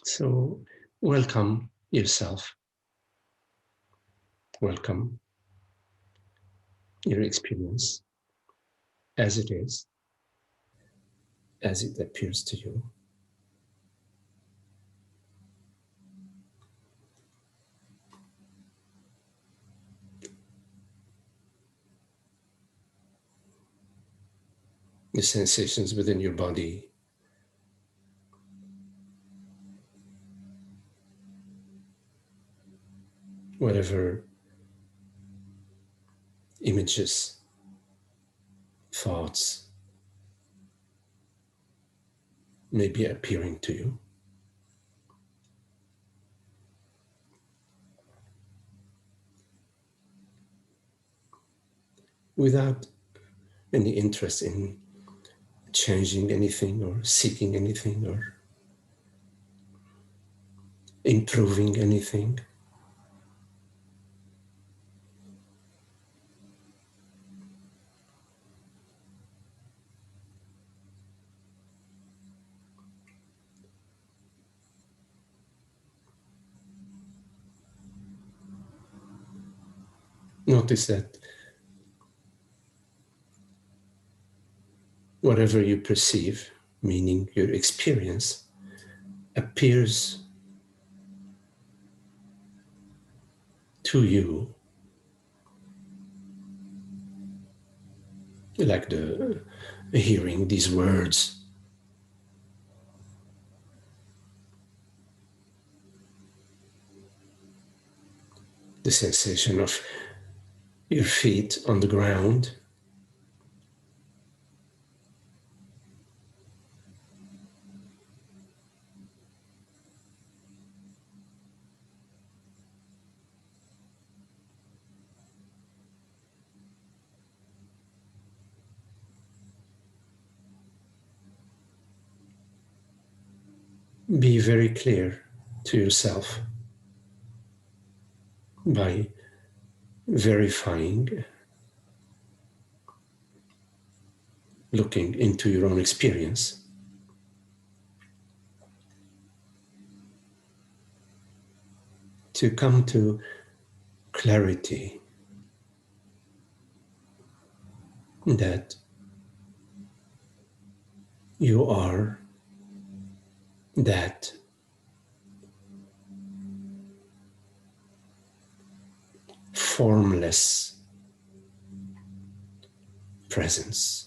So welcome yourself, welcome your experience as it is, as it appears to you. The sensations within your body, whatever images, thoughts may be appearing to you. Without any interest in changing anything or seeking anything or improving anything. Notice that whatever you perceive, meaning your experience, appears to you like the hearing these words, the sensation of your feet on the ground, be very clear to yourself by verifying, looking into your own experience, to come to clarity that you are that formless presence.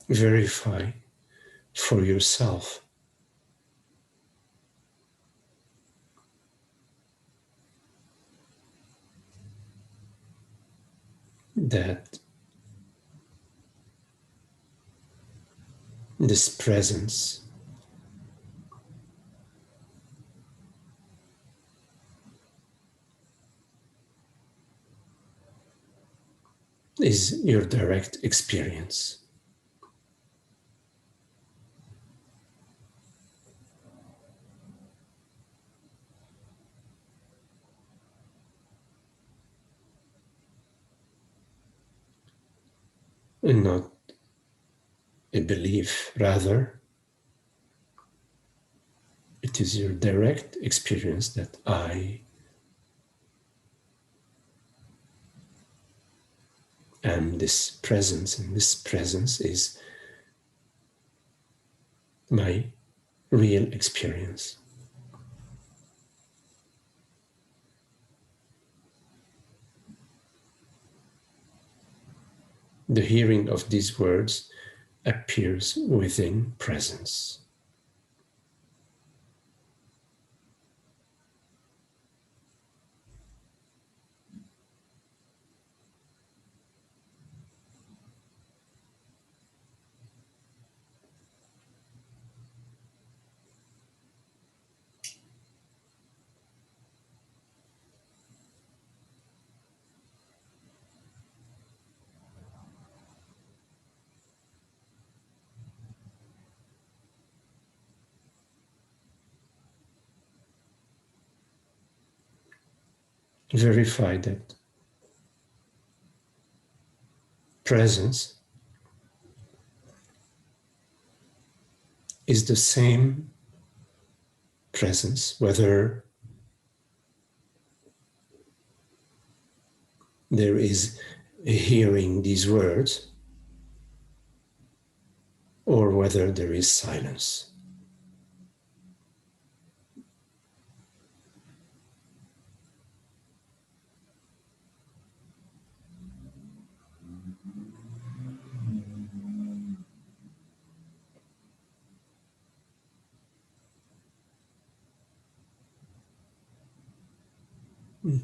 Verify for yourself that this presence is your direct experience. And not a belief, rather, it is your direct experience that I am this presence, and this presence is my real experience. The hearing of these words appears within presence. verify that presence is the same presence, whether there is hearing these words or whether there is silence.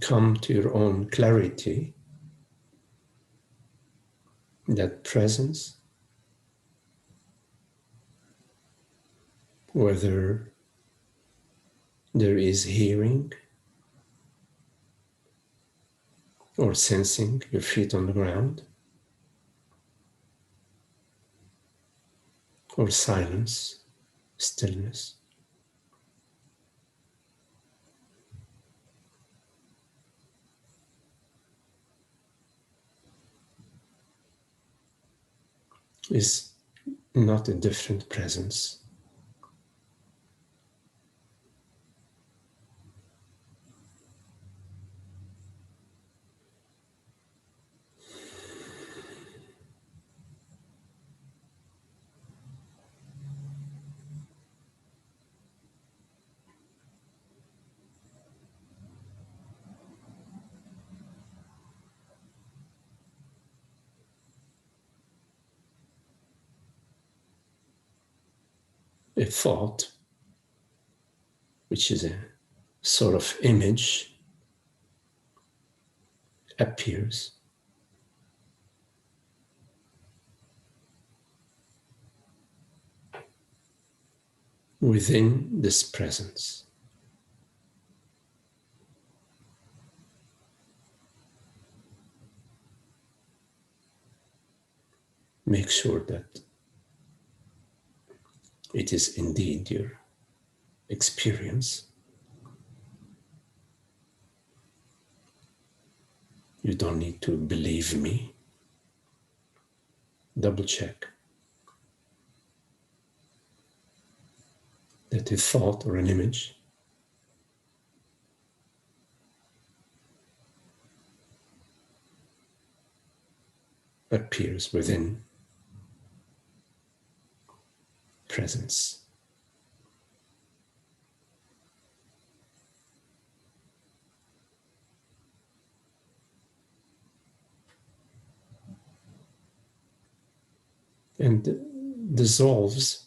Come to your own clarity that presence, whether there is hearing or sensing your feet on the ground, or silence, stillness, is not a different presence. A thought, which is a sort of image, appears. Within this presence. Make sure that it is indeed your experience. You don't need to believe me. Double check that a thought or an image appears within presence. And dissolves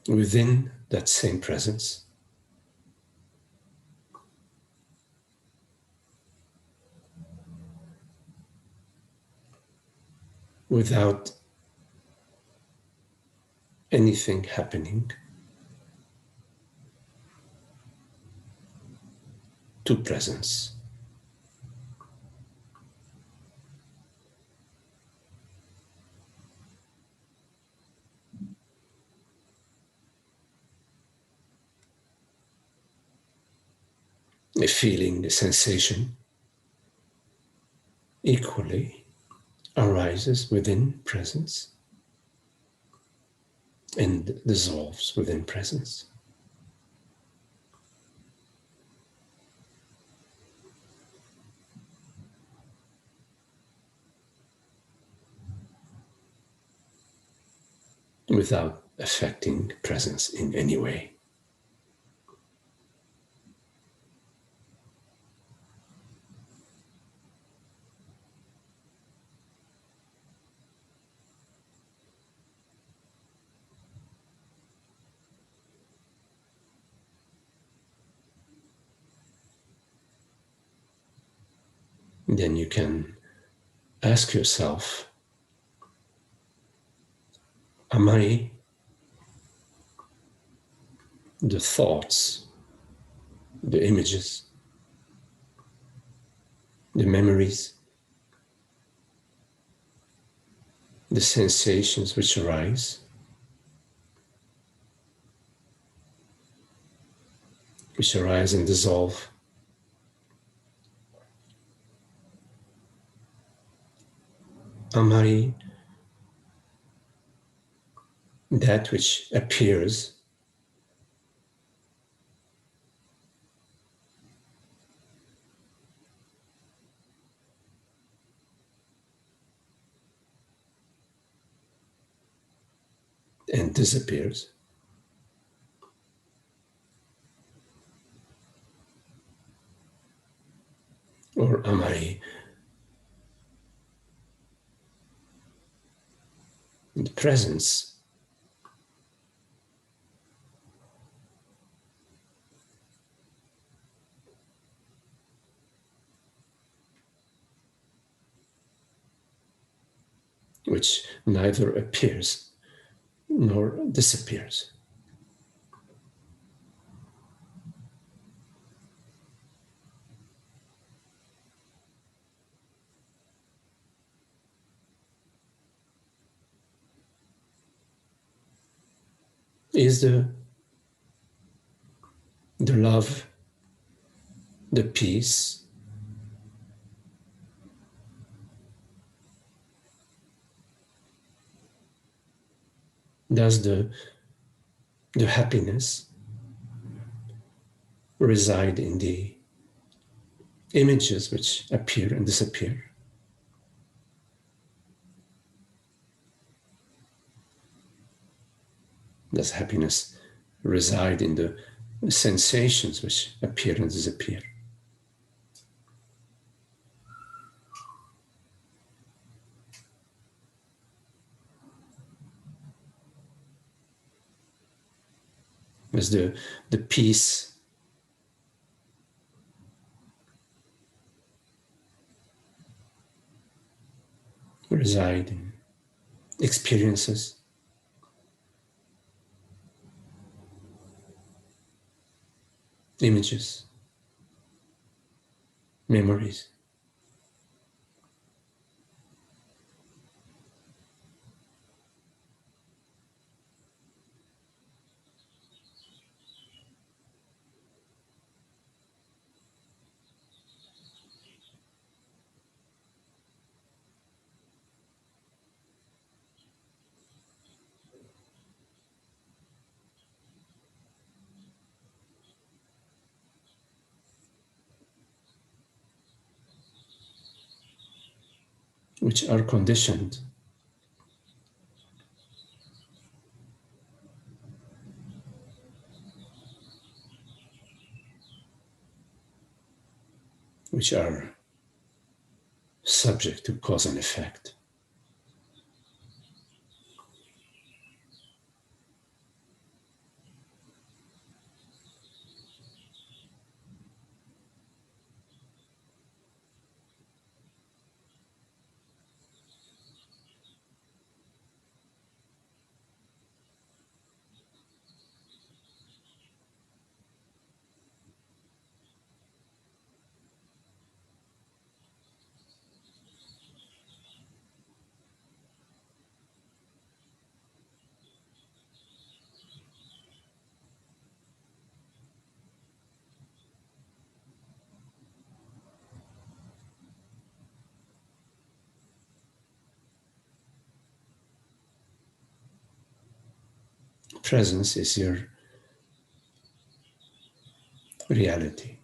within that same presence. Without anything happening to presence. A feeling, a sensation equally arises within presence and dissolves within presence. Without affecting presence in any way. Then you can ask yourself, am I the thoughts, the images, the memories the sensations which arise, and dissolve. Am I that which appears and disappears? Or am I the presence which neither appears nor disappears? Is the love, the peace, does the happiness reside in the images which appear and disappear? Does happiness reside in the sensations which appear and disappear? Does the peace reside in experiences, images, memories? Which are conditioned, which are subject to cause and effect. Presence is your reality.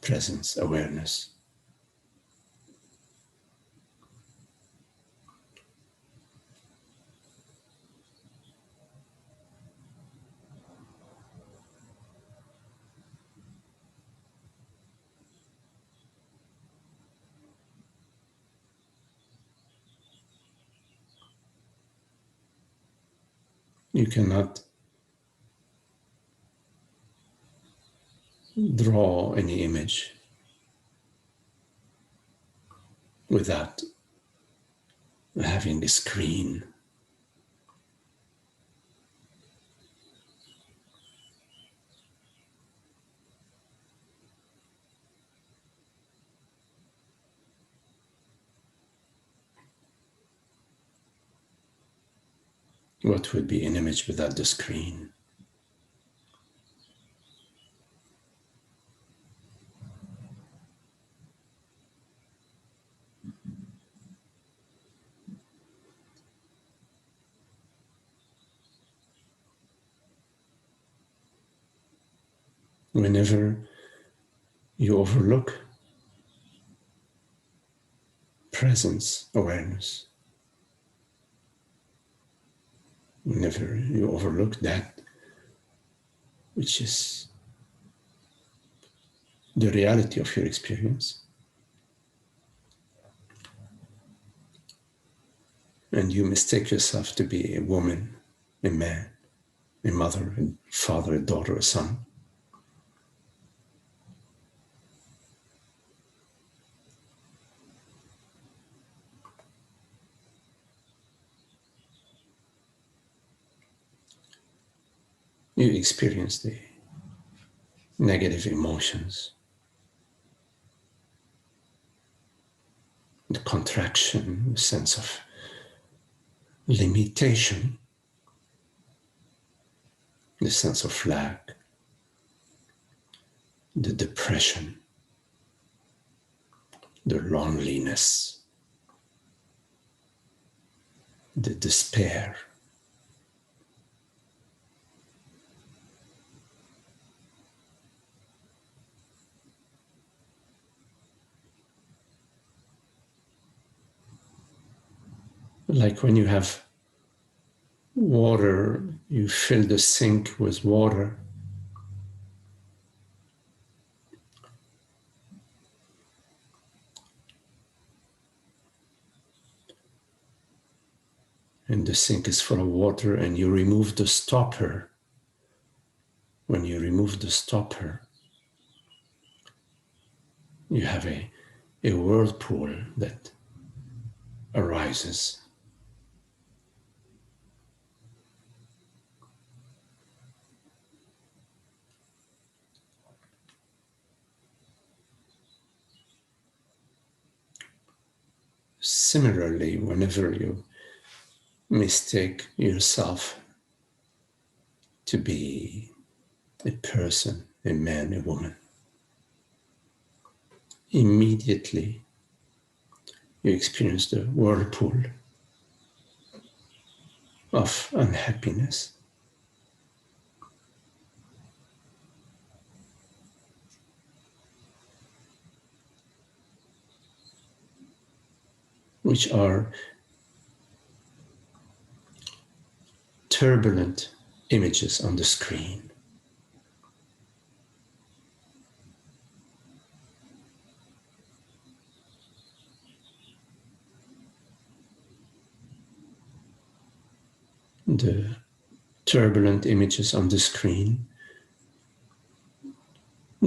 Presence, awareness. You cannot draw any image without having a screen. What would be an image without the screen? Whenever you overlook presence awareness, whenever you overlook that which is the reality of your experience, and you mistake yourself to be a woman, a man, a mother, a father, a daughter, a son, you experience the negative emotions, the contraction, the sense of limitation, the sense of lack, the depression, the loneliness, the despair. Like when you have water, you fill the sink with water. And the sink is full of water, and you remove the stopper. When you remove the stopper, you have a whirlpool that arises. Similarly, whenever you mistake yourself to be a person, a man, a woman, immediately you experience the whirlpool of unhappiness. Which are turbulent images on the screen. The turbulent images on the screen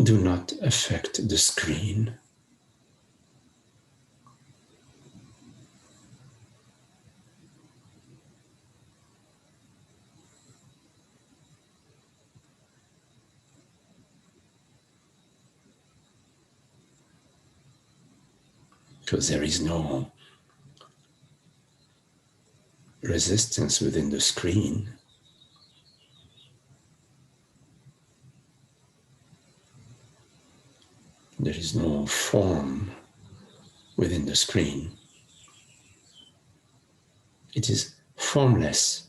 do not affect the screen. Because there is no resistance within the screen. There is no form within the screen. It is formless.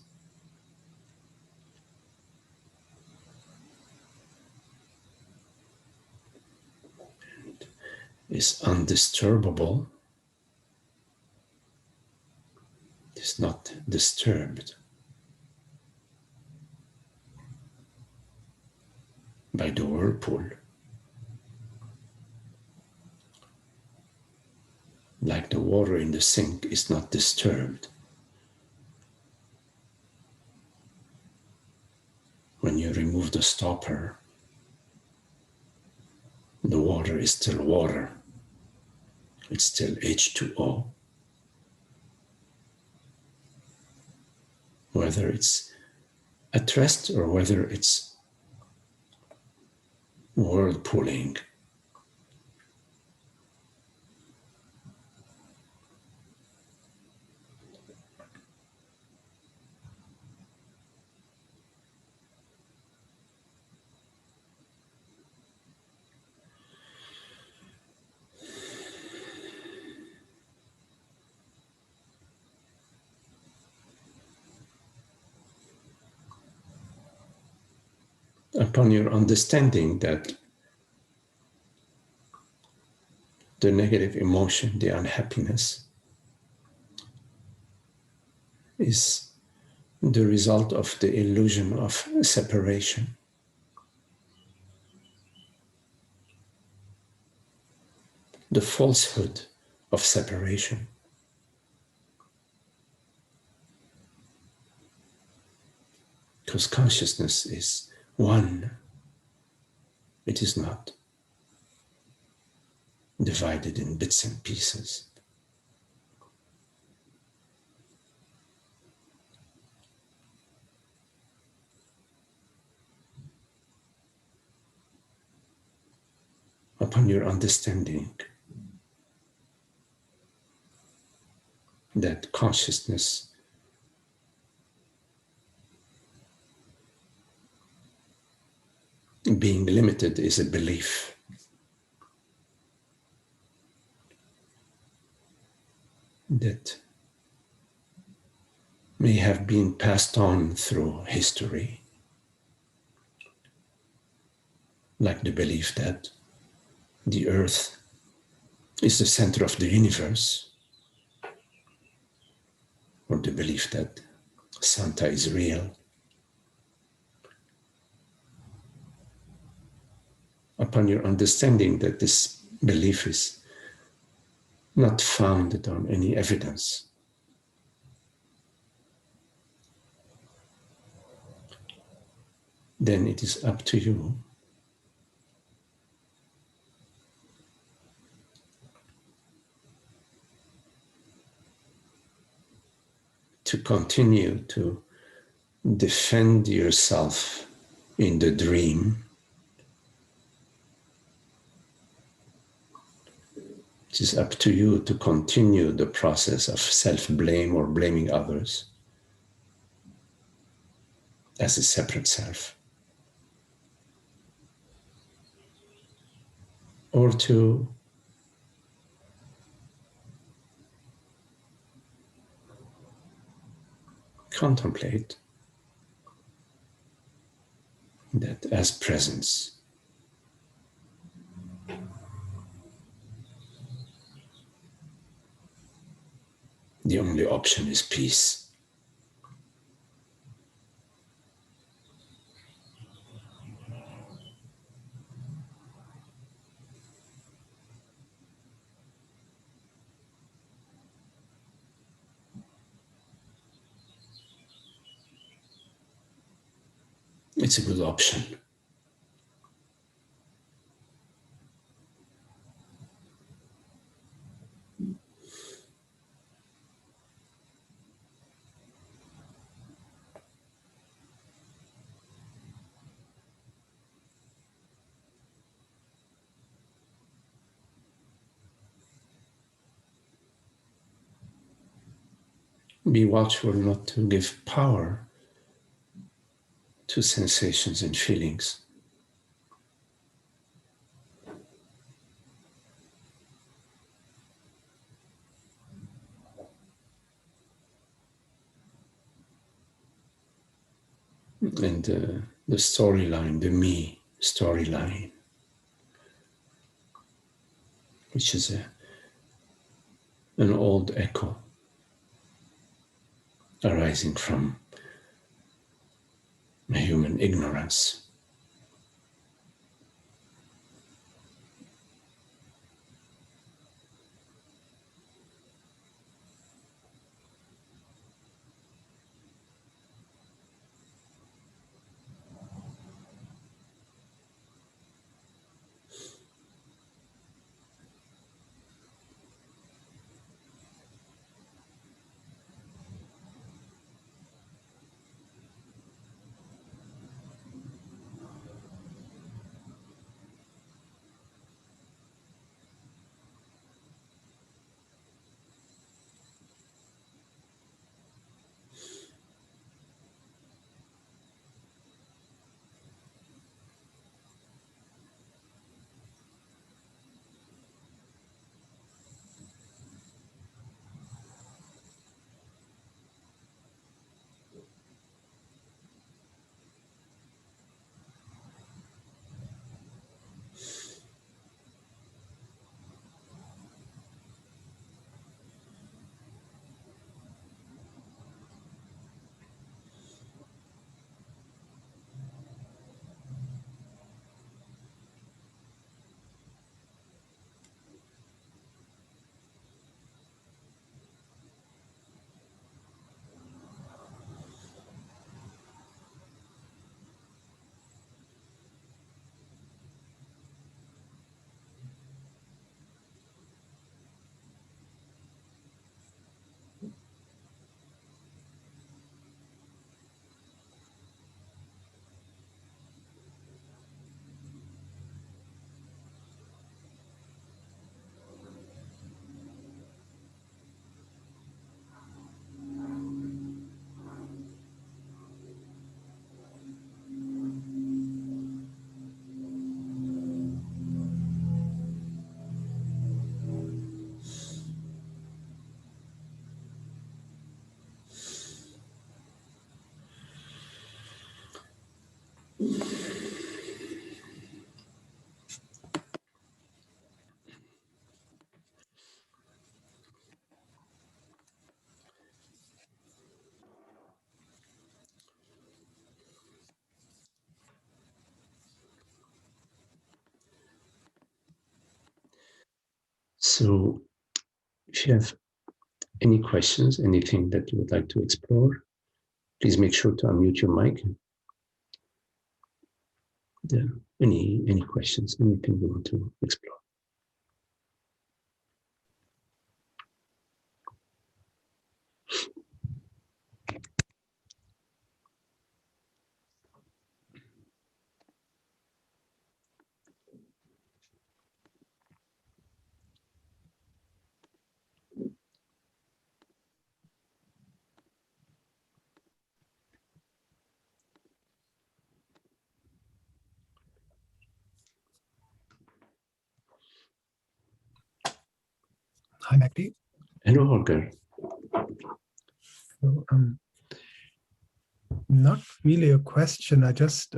It is undisturbable. It is not disturbed by the whirlpool. Like the water in the sink is not disturbed when you remove the stopper. water is still water. It's still H2O. Whether it's at rest or whether it's whirlpooling. Upon your understanding that the negative emotion, the unhappiness, is the result of the illusion of separation. The falsehood of separation. Because consciousness is one. It is not divided in bits and pieces. Upon your understanding that consciousness being limited is a belief. That may have been passed on through history, like the belief that the earth is the center of the universe, or the belief that Santa is real. Upon your understanding that this belief is not founded on any evidence, then it is up to you to continue to defend yourself in the dream. It is up to you to continue the process of self-blame or blaming others as a separate self. Or to contemplate that as presence. The only option is peace. It's a good option. Be watchful not to give power to sensations and feelings. And the storyline, the me storyline, which is an old echo arising from human ignorance. So if you have any questions, anything that you would like to explore, please make sure to unmute your mic. Yeah, any questions, anything you want to explore. Hi, Magdi. Hello, Holger. So, not really a question. I just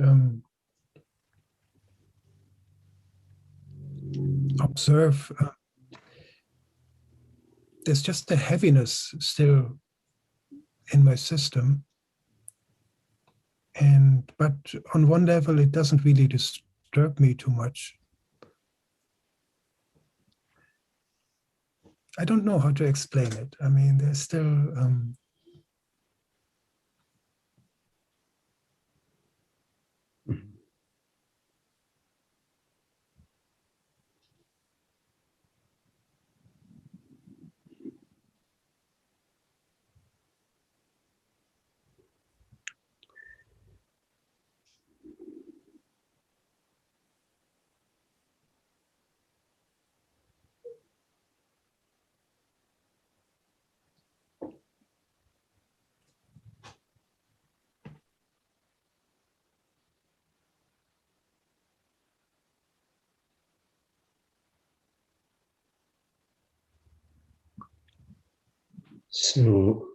observe there's just a heaviness still in my system. But on one level, it doesn't really disturb me too much. I don't know how to explain it. I mean, there's still So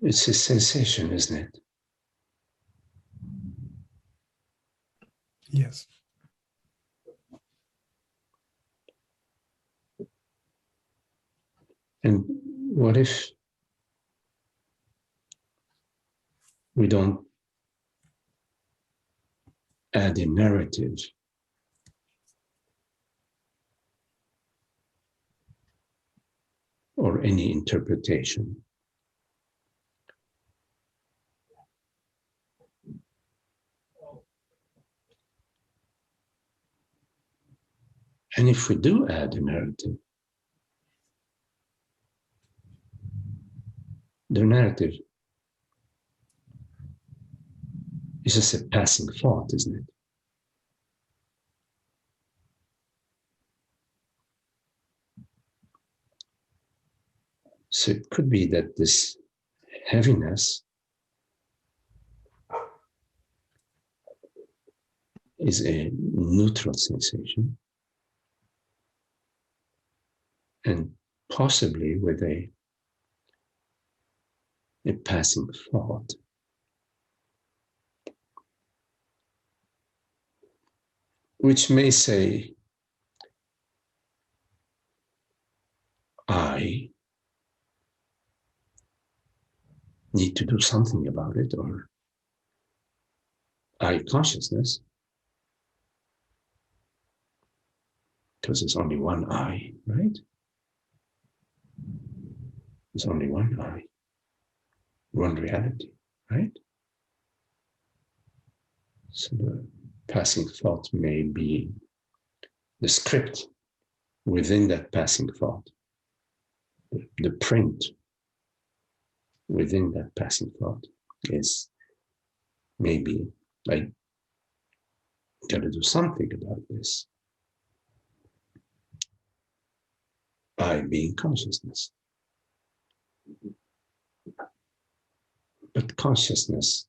it's a sensation, isn't it? yes. And what if we don't add a narrative or any interpretation? And if we do add a narrative, the narrative is just a passing thought, isn't it? So it could be that this heaviness is a neutral sensation, and possibly with a passing thought. Which may say, I need to do something about it, or I consciousness, because there's only one I, right? There's only one I, one reality, right? So the passing thought may be the script within that passing thought, the print within that passing thought is maybe I gotta do something about this. I being consciousness. But consciousness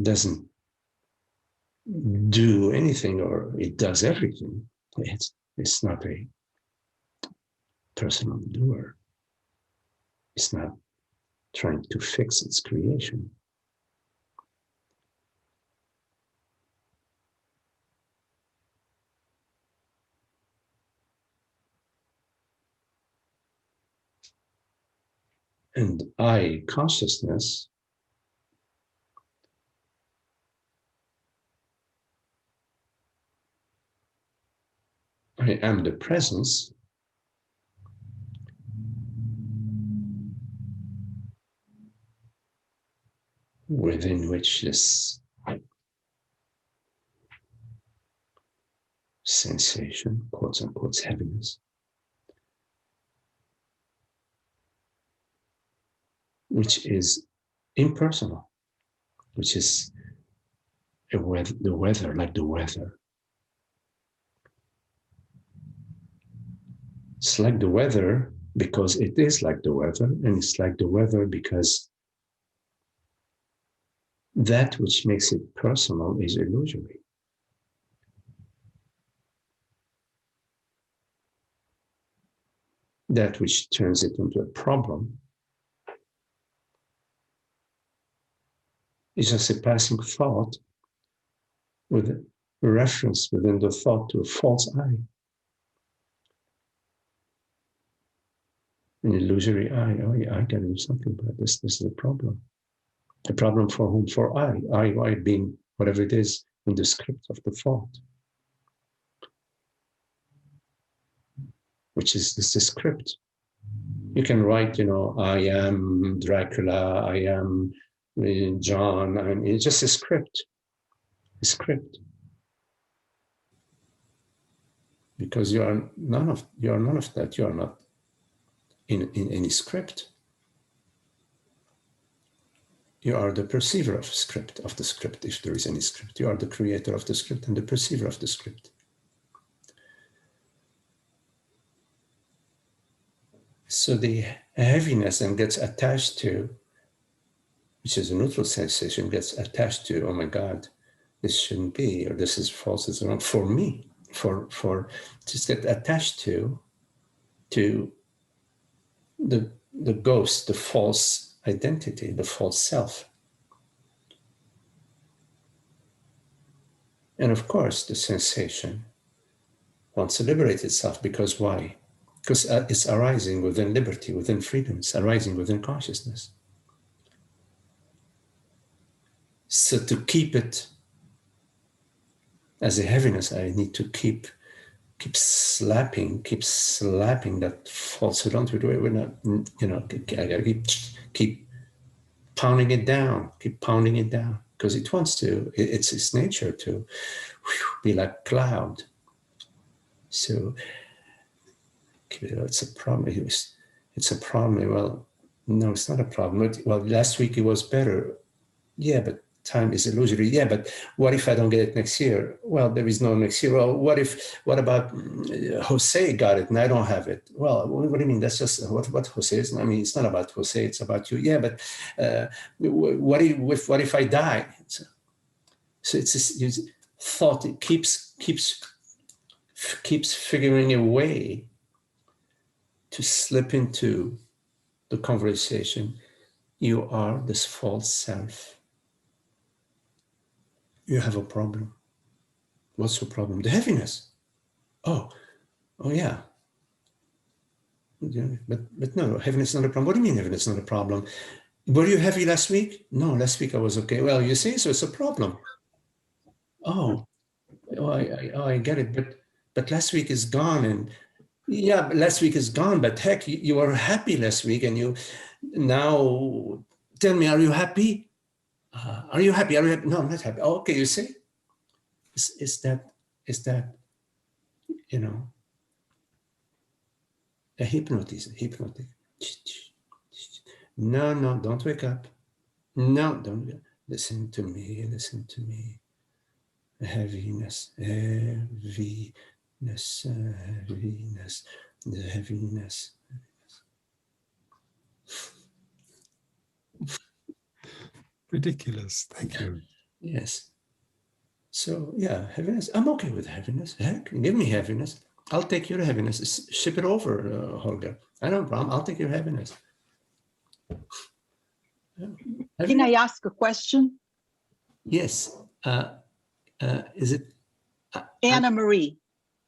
doesn't do anything, or it does everything. It's not a personal doer. It's not trying to fix its creation. And I, consciousness, I am the presence within which this sensation, quotes unquote, heaviness, which is impersonal, which is the weather, like the weather. It's like the weather because it is like the weather, and it's like the weather because that which makes it personal is illusory. That which turns it into a problem is just a passing thought with a reference within the thought to a false I. An illusory I. Oh yeah, I gotta do something about this. This is a problem. A problem for whom? For I being whatever it is in the script of the thought, which is the script. You can write, I am Dracula, I am John. I mean, it's just a script. A script. Because you are none of that. You are not in any script. You are the perceiver of the script, if there is any script. You are the creator of the script and the perceiver of the script. So the heaviness then gets attached to, which is a neutral sensation, gets attached to, oh my God, this shouldn't be, or this is false, it's wrong, for me, for just get attached to the ghost, the false identity, the false self. And of course, the sensation wants to liberate itself, because why? Because it's arising within liberty, within freedom, it's arising within consciousness. So to keep it as a heaviness, I need to keep slapping that falsehood onto it. We're not, I gotta keep pounding it down, because it wants to, it's its nature to be like cloud. So it's a problem. It's a problem. Well, no, it's not a problem. Well, last week it was better. Yeah, but time is illusory. Yeah, but what if I don't get it next year? Well, there is no next year. Well, what about Jose got it and I don't have it? Well, what do you mean? That's just what Jose is. I mean, it's not about Jose, it's about you. Yeah, but what if I die? So it's this thought. It keeps figuring a way to slip into the conversation. You are this false self. You have a problem. What's your problem? The heaviness. Oh yeah. But no, heaviness is not a problem. What do you mean heaviness is not a problem? Were you heavy last week? No, last week I was okay. Well, you see, so it's a problem. I get it. But last week is gone, and yeah, last week is gone. But heck, you were happy last week, and you now tell me, are you happy? Are you happy? No, I'm not happy. Oh, okay, you see, is that a hypnotic. No, don't wake up. No, don't listen to me. Heaviness, the heaviness. Ridiculous. Thank you. Yes. So yeah, heaviness. I'm okay with heaviness. Heck, give me heaviness. I'll take your heaviness. Ship it over, Holger. I don't have a problem. I'll take your heaviness. Can I ask a question? Yes. Is it Anna Marie?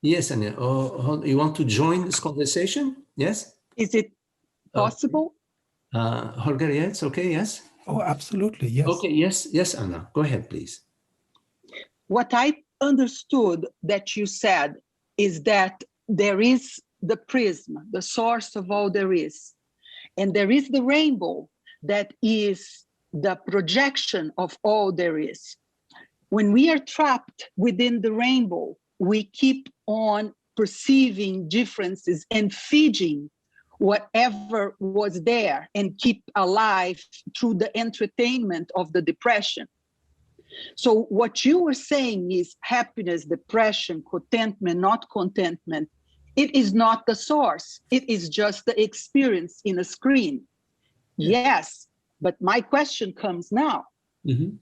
Yes, Anna. Oh, you want to join this conversation? Yes. Is it possible? Holger, yeah, it's okay, yes? Oh, absolutely, yes. Okay, yes, Anna, go ahead, please. What I understood that you said is that there is the prism, the source of all there is. And there is the rainbow that is the projection of all there is. When we are trapped within the rainbow, we keep on perceiving differences and feeding whatever was there and keep alive through the entertainment of the depression. So what you were saying is happiness, depression, contentment, not contentment. It is not the source. It is just the experience in a screen. Yeah. Yes, but my question comes now. Mm-hmm.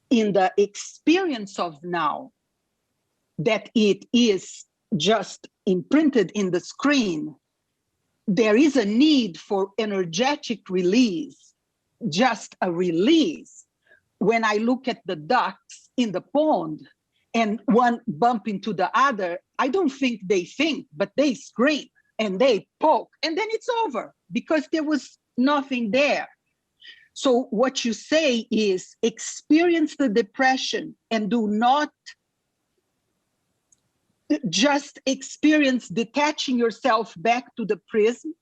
In the experience of now, that it is just imprinted in the screen, there is a need for energetic release, just a release. When I look at the ducks in the pond and one bump into the other, I don't think, but they scream and they poke, and then it's over because there was nothing there. So what you say is experience the depression and do not just experience detaching yourself back to the prism,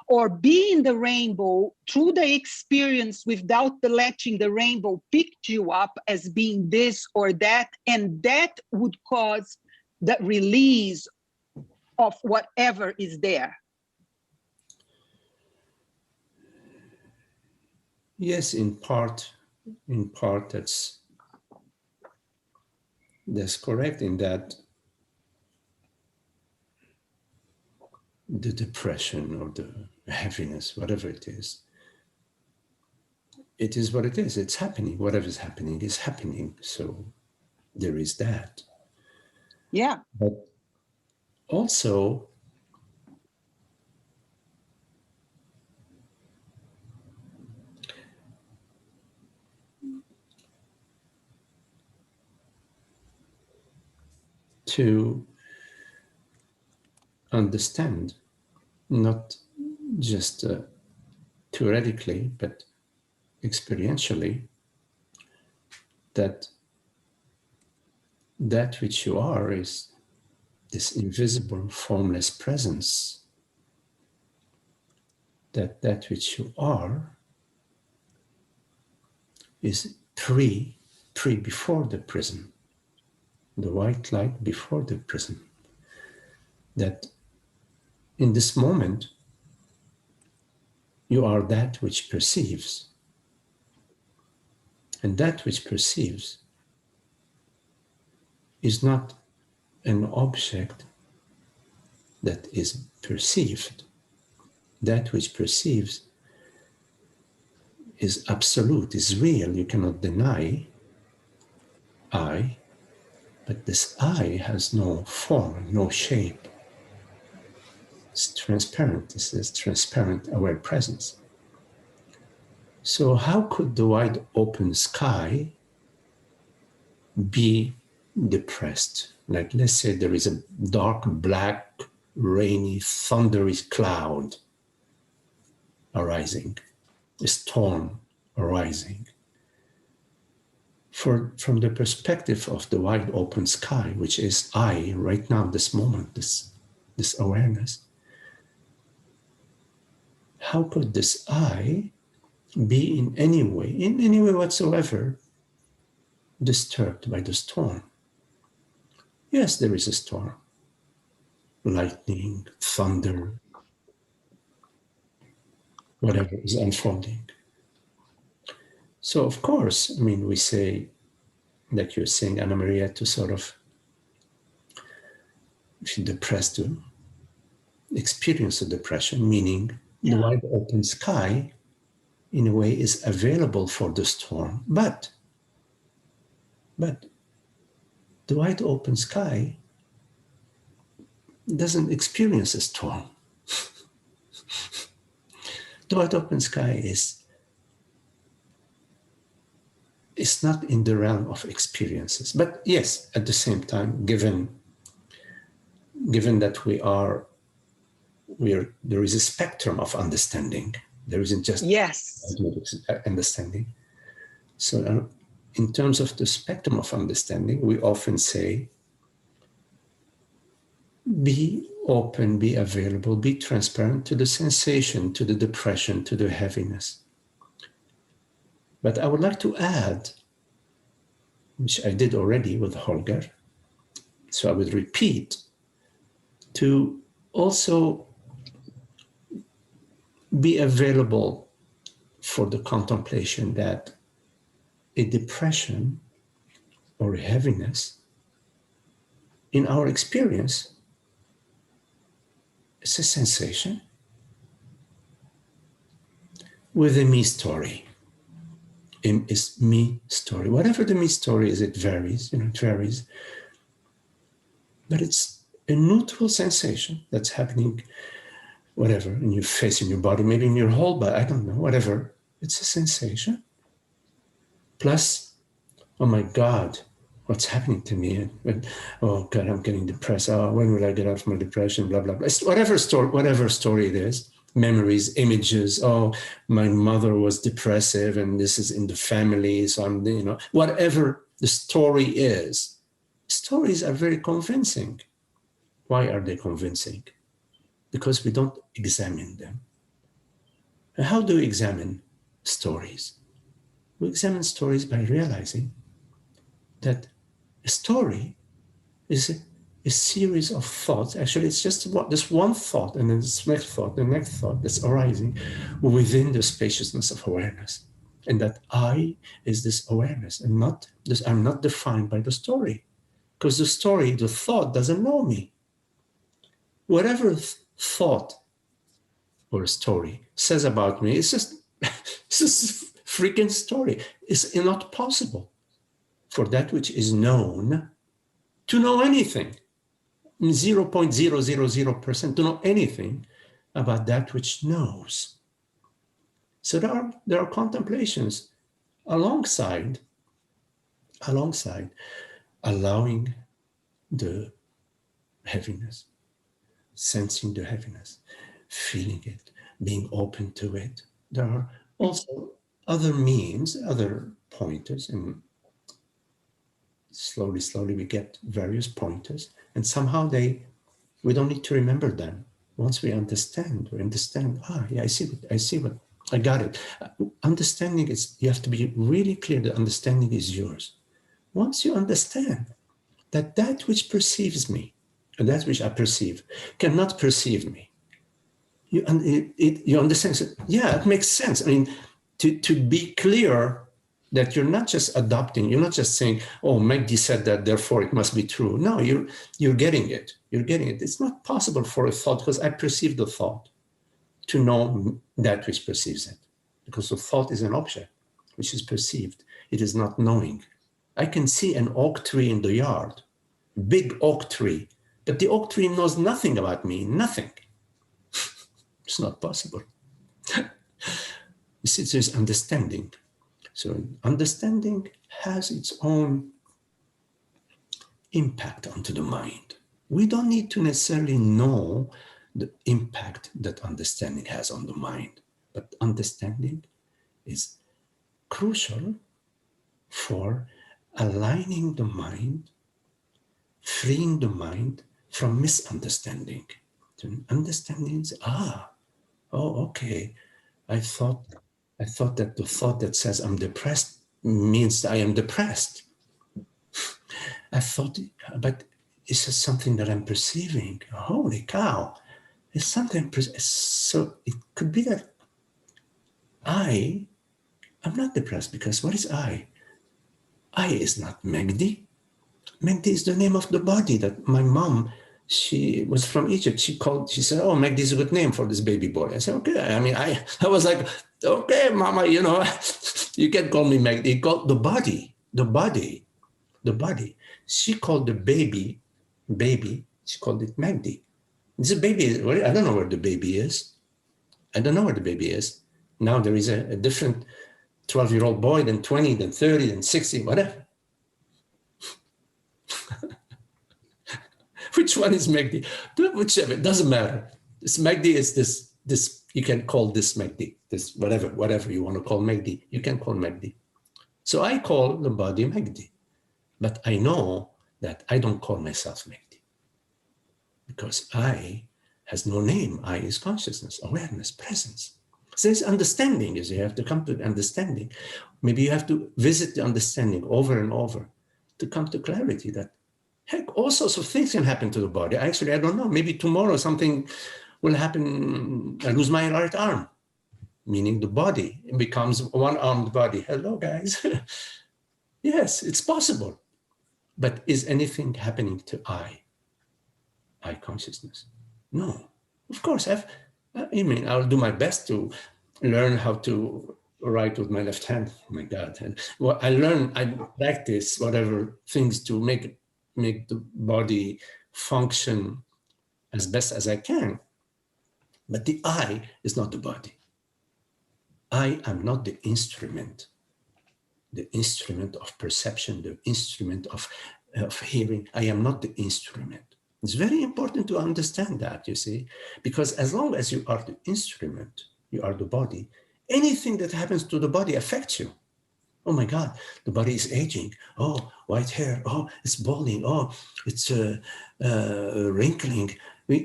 or be in the rainbow through the experience without letting the rainbow pick you up as being this or that, and that would cause the release of whatever is there. Yes, in part that's correct, in that the depression or the heaviness, whatever it is what it is. It's happening. Whatever is happening is happening. So there is that. Yeah. But also, to understand, not just theoretically, but experientially, that which you are is this invisible, formless presence. That which you are is before the prism, the white light before the prism. That in this moment, you are that which perceives. And that which perceives is not an object that is perceived. That which perceives is absolute, is real. You cannot deny I, but this I has no form, no shape. It's transparent. This is transparent aware presence. So how could the wide open sky be depressed? Like, let's say there is a dark, black, rainy, thundery cloud arising, a storm arising. From the perspective of the wide open sky, which is I right now, this moment, this awareness, how could this I be in any way whatsoever, disturbed by the storm? Yes, there is a storm. Lightning, thunder, whatever is unfolding. So, of course, I mean, we say, like you're saying, Anna Maria, to sort of, if you're depressed, to experience the depression, meaning the wide open sky, in a way, is available for the storm. But the wide open sky doesn't experience a storm. The wide open sky is not in the realm of experiences. But yes, at the same time, given that there is a spectrum of understanding, There isn't just Yes. understanding. So in terms of the spectrum of understanding, we often say, be open, be available, be transparent to the sensation, to the depression, to the heaviness. But I would like to add, which I did already with Holger, so I would repeat, to also be available for the contemplation that a depression or a heaviness, in our experience, is a sensation with a me story. Is me story. Whatever the me story is, it varies, it varies. But it's a neutral sensation that's happening, whatever, in your face, in your body, maybe in your whole body, I don't know, whatever. It's a sensation. Plus, oh my God, what's happening to me? And, oh God, I'm getting depressed. Oh, when will I get out of my depression? Blah, blah, blah. It's whatever story it is. Memories, images. Oh, my mother was depressive and this is in the family. So I'm, whatever the story is, stories are very convincing. Why are they convincing? Because we don't examine them. And how do we examine stories? We examine stories by realizing that a story is a series of thoughts. Actually, it's just this one thought, and then this next thought, the next thought that's arising within the spaciousness of awareness. And that I is this awareness, and not this. I'm not defined by the story, because the story, the thought, doesn't know me. Whatever thought or story says about me, it's just a freaking story. It's not possible for that which is known to know anything. 0.000% to know anything about that which knows. So there are contemplations alongside allowing the heaviness, sensing the heaviness, feeling it, being open to it. There are also other means, other pointers, and slowly we get various pointers, and somehow we don't need to remember them. Once we understand, I see what, I got it. Understanding is, you have to be really clear that understanding is yours. Once you understand that which perceives me, and that which I perceive, cannot perceive me, you understand, so, yeah, it makes sense. I mean, to be clear that you're not just adopting, you're not just saying, oh, Magdi said that, therefore it must be true. No, you're getting it. You're getting it. It's not possible for a thought, because I perceive the thought, to know that which perceives it. Because the thought is an object which is perceived. It is not knowing. I can see an oak tree in the yard, big oak tree, but the oak tree knows nothing about me, nothing. It's not possible. You see, there's understanding. So understanding has its own impact onto the mind. We don't need to necessarily know the impact that understanding has on the mind, but understanding is crucial for aligning the mind, freeing the mind from misunderstanding. So understanding is, okay, I thought that the thought that says I'm depressed means I am depressed. I thought, but it's just something that I'm perceiving. Holy cow. It's something, so it could be that I'm not depressed, because what is I? I is not Magdi. Magdi is the name of the body that my mom, she was from Egypt. She said, oh, Magdi is a good name for this baby boy. I said, okay. I mean, I was like, okay, mama, you can call me Magdi. Called the body. She called the baby, she called it Magdi. This baby, I don't know where the baby is. Now there is a different 12-year-old boy, then 20, then 30, then 60, whatever. Which one is Magdi? Whichever, it doesn't matter. This Magdi is this You can call this Magdi, this whatever you want to call Magdi, you can call Magdi. So I call the body Magdi, but I know that I don't call myself Magdi because I has no name. I is consciousness, awareness, presence. So it's understanding, is you have to come to the understanding. Maybe you have to visit the understanding over and over to come to clarity that, heck, all sorts of things can happen to the body. Actually, I don't know. Maybe tomorrow something will happen. I lose my right arm, meaning the body becomes one-armed body. Hello, guys. Yes, it's possible. But is anything happening to I consciousness? No. Of course, I'll do my best to learn how to write with my left hand. Oh my God. And I practice whatever things to make the body function as best as I can. But the I is not the body. I am not the instrument of perception, the instrument of hearing. I am not the instrument. It's very important to understand that, you see, because as long as you are the instrument, you are the body, anything that happens to the body affects you. Oh my God, the body is aging. Oh, white hair. Oh, it's balding. Oh, it's wrinkling.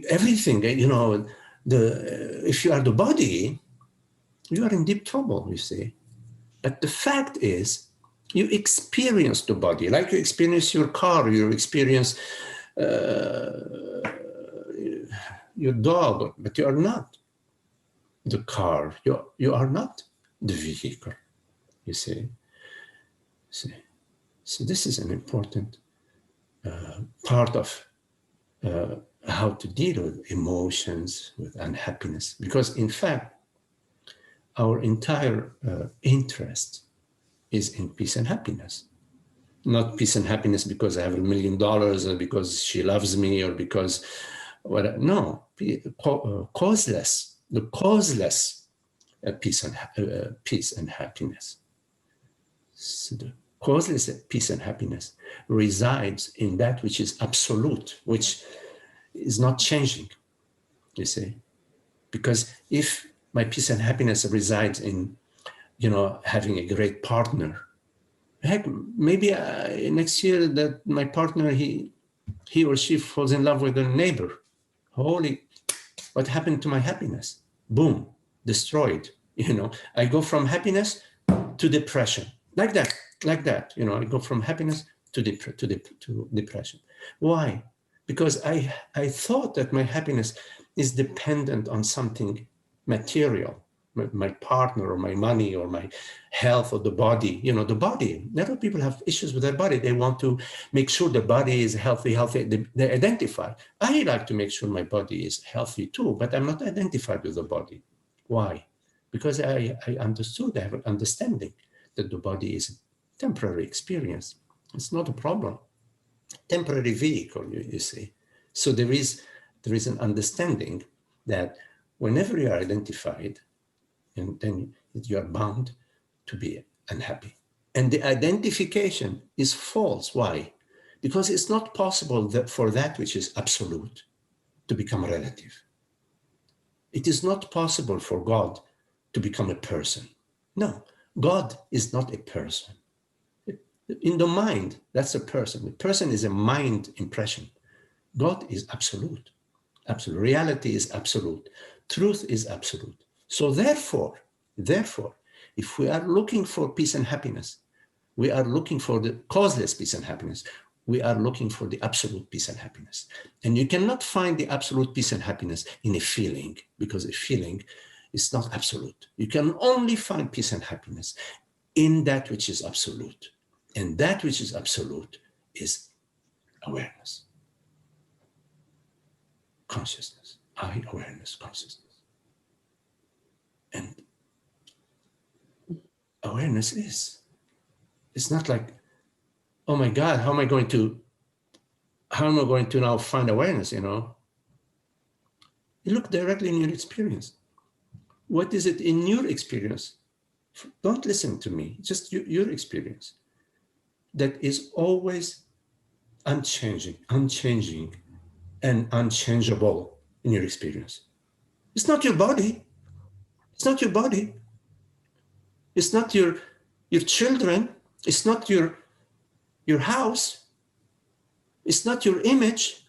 Everything, if you are the body, you are in deep trouble, you see. But the fact is, you experience the body, like you experience your car, you experience your dog, but you are not the car. You are not the vehicle, you see. So this is an important part of how to deal with emotions, with unhappiness, because in fact, our entire interest is in peace and happiness. Not peace and happiness because I have $1 million or because she loves me or because what? No, causeless. The causeless peace and happiness. So the causeless peace and happiness resides in that which is absolute, which is not changing. You see, because if my peace and happiness resides in, having a great partner. Heck, maybe next year that my partner, he or she falls in love with a neighbor. Holy, what happened to my happiness? Boom, destroyed. I go from happiness to depression, like that. I go from happiness to depression. Why? Because I thought that my happiness is dependent on something material, my partner or my money or my health or the body. The body. A lot of people have issues with their body. They want to make sure the body is healthy. They identify. I like to make sure my body is healthy too, but I'm not identified with the body. Why? Because I understood, I have an understanding that the body is a temporary experience. It's not a problem. Temporary vehicle, you see. So there is an understanding that whenever you are identified, and then you are bound to be unhappy. And the identification is false. Why? Because it's not possible for that which is absolute to become relative. It is not possible for God to become a person. No, God is not a person. In the mind, that's a person. The person is a mind impression. God is absolute. Absolute. Reality is absolute. Truth is absolute. So therefore, if we are looking for peace and happiness, we are looking for the causeless peace and happiness. We are looking for the absolute peace and happiness. And you cannot find the absolute peace and happiness in a feeling, because a feeling is not absolute. You can only find peace and happiness in that which is absolute. And that which is absolute is awareness, consciousness, awareness, consciousness. And awareness it's not like, oh my God, how am I going to now find awareness, You look directly in your experience. What is it in your experience? Don't listen to me, just your experience. That is always unchanging, and unchangeable in your experience. It's not your body. It's not your body. It's not your children. It's not your house. It's not your image.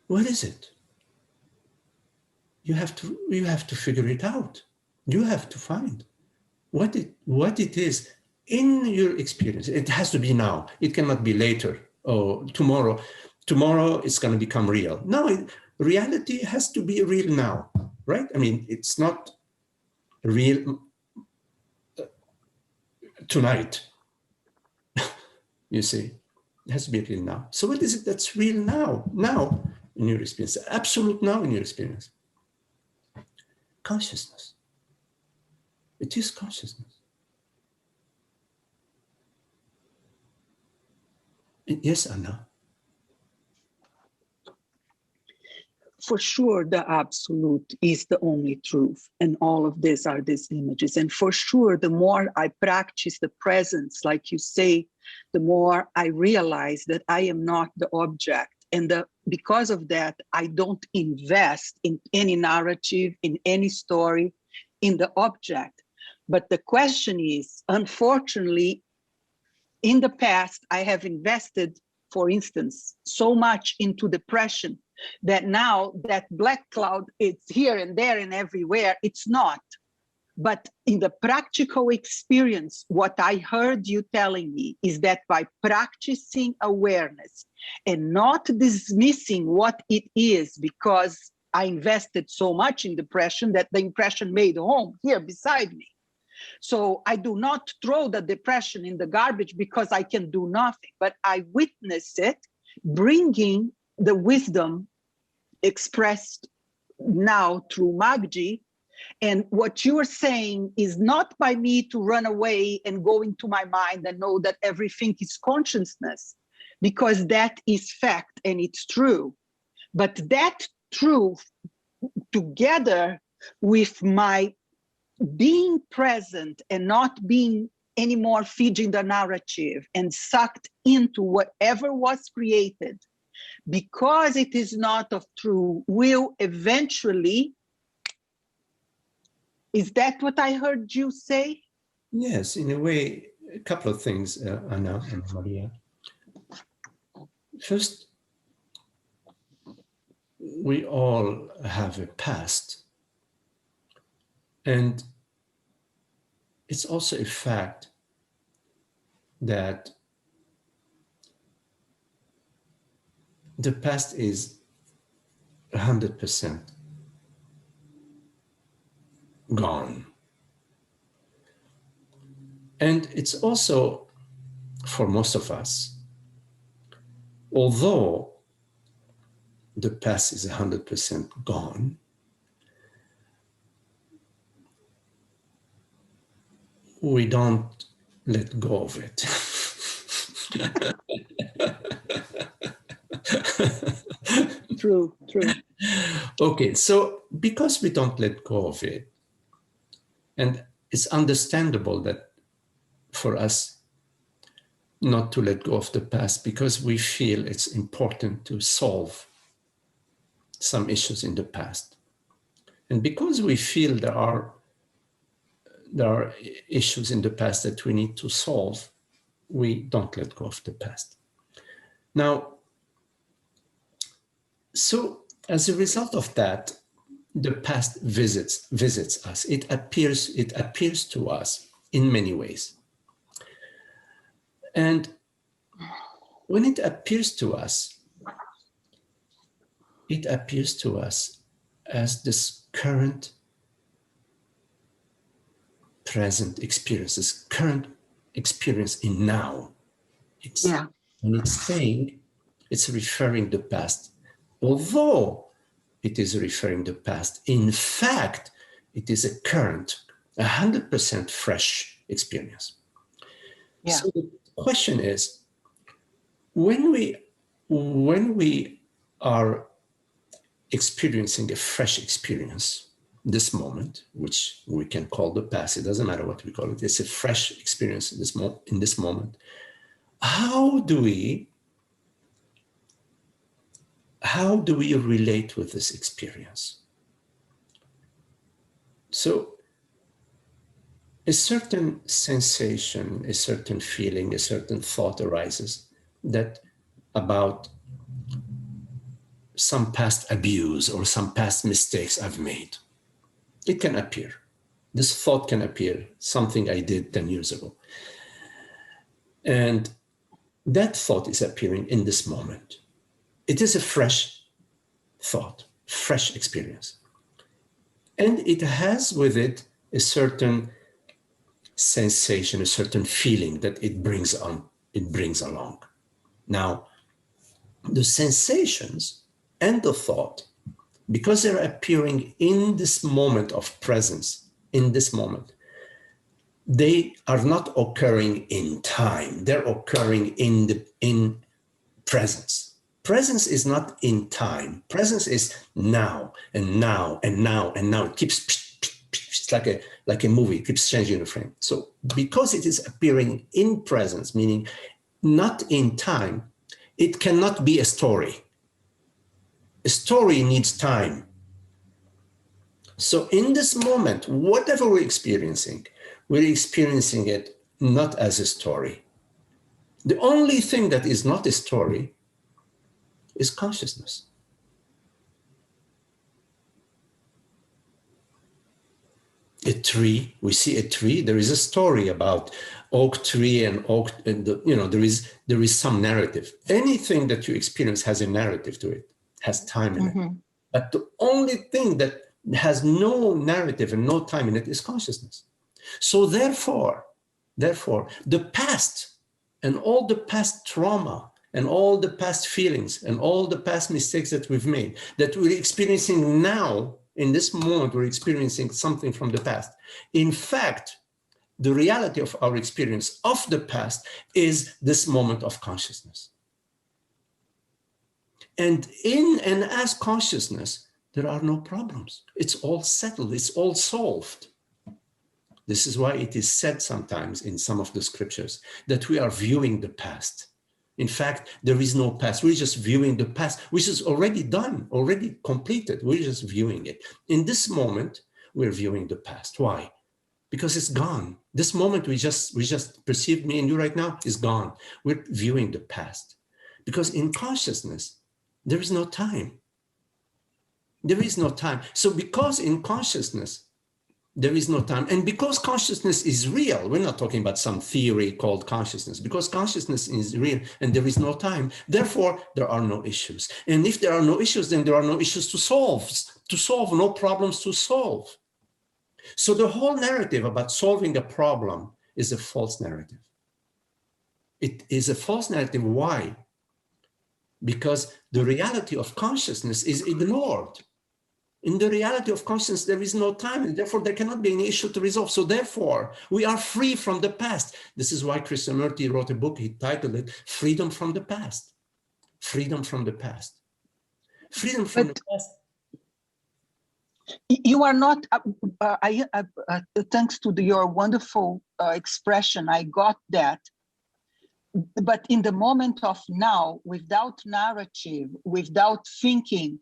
What is it? You have to figure it out. You have to find what it is in your experience. It has to be now. It cannot be later or tomorrow. Tomorrow it's going to become real. No, reality has to be real now, right? I mean, it's not real tonight. You see, it has to be real now. So what is it that's real now? Now in your experience, absolute now in your experience. Consciousness. It is consciousness. Yes, Anna. For sure, the absolute is the only truth. And all of these are these images. And for sure, the more I practice the presence, like you say, the more I realize that I am not the object. And because of that, I don't invest in any narrative, in any story, in the object. But the question is, unfortunately, in the past, I have invested, for instance, so much into depression that now that black cloud, it's here and there and everywhere, it's not. But in the practical experience, what I heard you telling me is that by practicing awareness and not dismissing what it is, because I invested so much in depression that the impression made home here beside me. So I do not throw the depression in the garbage because I can do nothing, but I witness it bringing the wisdom expressed now through Magji. And what you are saying is not by me to run away and go into my mind and know that everything is consciousness, because that is fact and it's true. But that truth, together with my being present and not being anymore feeding the narrative and sucked into whatever was created, because it is not of true, will eventually. Is that what I heard you say? Yes, in a way, a couple of things, Anna and Maria. First, we all have a past. And it's also a fact that the past is 100% gone. And it's also, for most of us, although the past is 100% gone, we don't let go of it. True. Okay, so because we don't let go of it, and it's understandable that for us not to let go of the past, because we feel it's important to solve some issues in the past. And because we feel there are issues in the past that we need to solve, we don't let go of the past. Now, so as a result of that, the past visits us. It appears to us in many ways. And when it appears to us as this current present experience, this current experience in now. When it's saying, it's referring the past. Although it is referring the past, in fact, it is a current, 100% fresh experience. Yeah. So the question is, when we are experiencing a fresh experience, this moment, which we can call the past, it doesn't matter what we call it, it's a fresh experience in this moment. How do we relate with this experience? So a certain sensation, a certain feeling, a certain thought arises that about some past abuse or some past mistakes I've made. It can appear. This thought can appear, something I did 10 years ago. And that thought is appearing in this moment. It is a fresh thought, fresh experience. And it has with it a certain sensation, a certain feeling that it brings along. Now, the sensations and the thought, because they're appearing in this moment of presence, in this moment, they are not occurring in time. They're occurring in presence. Presence is not in time. Presence is now and now and now and now. It keeps, it's like a movie. It keeps changing the frame. So because it is appearing in presence, meaning not in time, it cannot be a story. A story needs time. So in this moment, whatever we're experiencing it not as a story. The only thing that is not a story is consciousness. A tree, we see a tree, there is a story about oak tree and oak, and there is some narrative. Anything that you experience has a narrative to it, has time in it. But the only thing that has no narrative and no time in it is consciousness. So therefore, the past and all the past trauma and all the past feelings and all the past mistakes that we've made, that we're experiencing now, in this moment, we're experiencing something from the past. In fact, the reality of our experience of the past is this moment of consciousness. And in and as consciousness, there are no problems. It's all settled, it's all solved. This is why it is said sometimes in some of the scriptures that we are viewing the past. In fact, there is no past. We're just viewing the past, which is already done, already completed. We're just viewing it. In this moment, we're viewing the past. Why? Because it's gone. This moment we just perceived, me and you right now, is gone. We're viewing the past. Because in consciousness, there is no time. There is no time. So because in consciousness, there is no time. And because consciousness is real, we're not talking about some theory called consciousness, because consciousness is real and there is no time, therefore there are no issues. And if there are no issues, then there are no issues to solve, no problems to solve. So the whole narrative about solving a problem is a false narrative. It is a false narrative. Why? Because the reality of consciousness is ignored. In the reality of consciousness, there is no time, and therefore there cannot be any issue to resolve. So therefore, we are free from the past. This is why Krishnamurti wrote a book, he titled it, Freedom from the Past. Freedom from the past. Freedom from the past. You are not, thanks to your wonderful expression, I got that. But in the moment of now, without narrative, without thinking,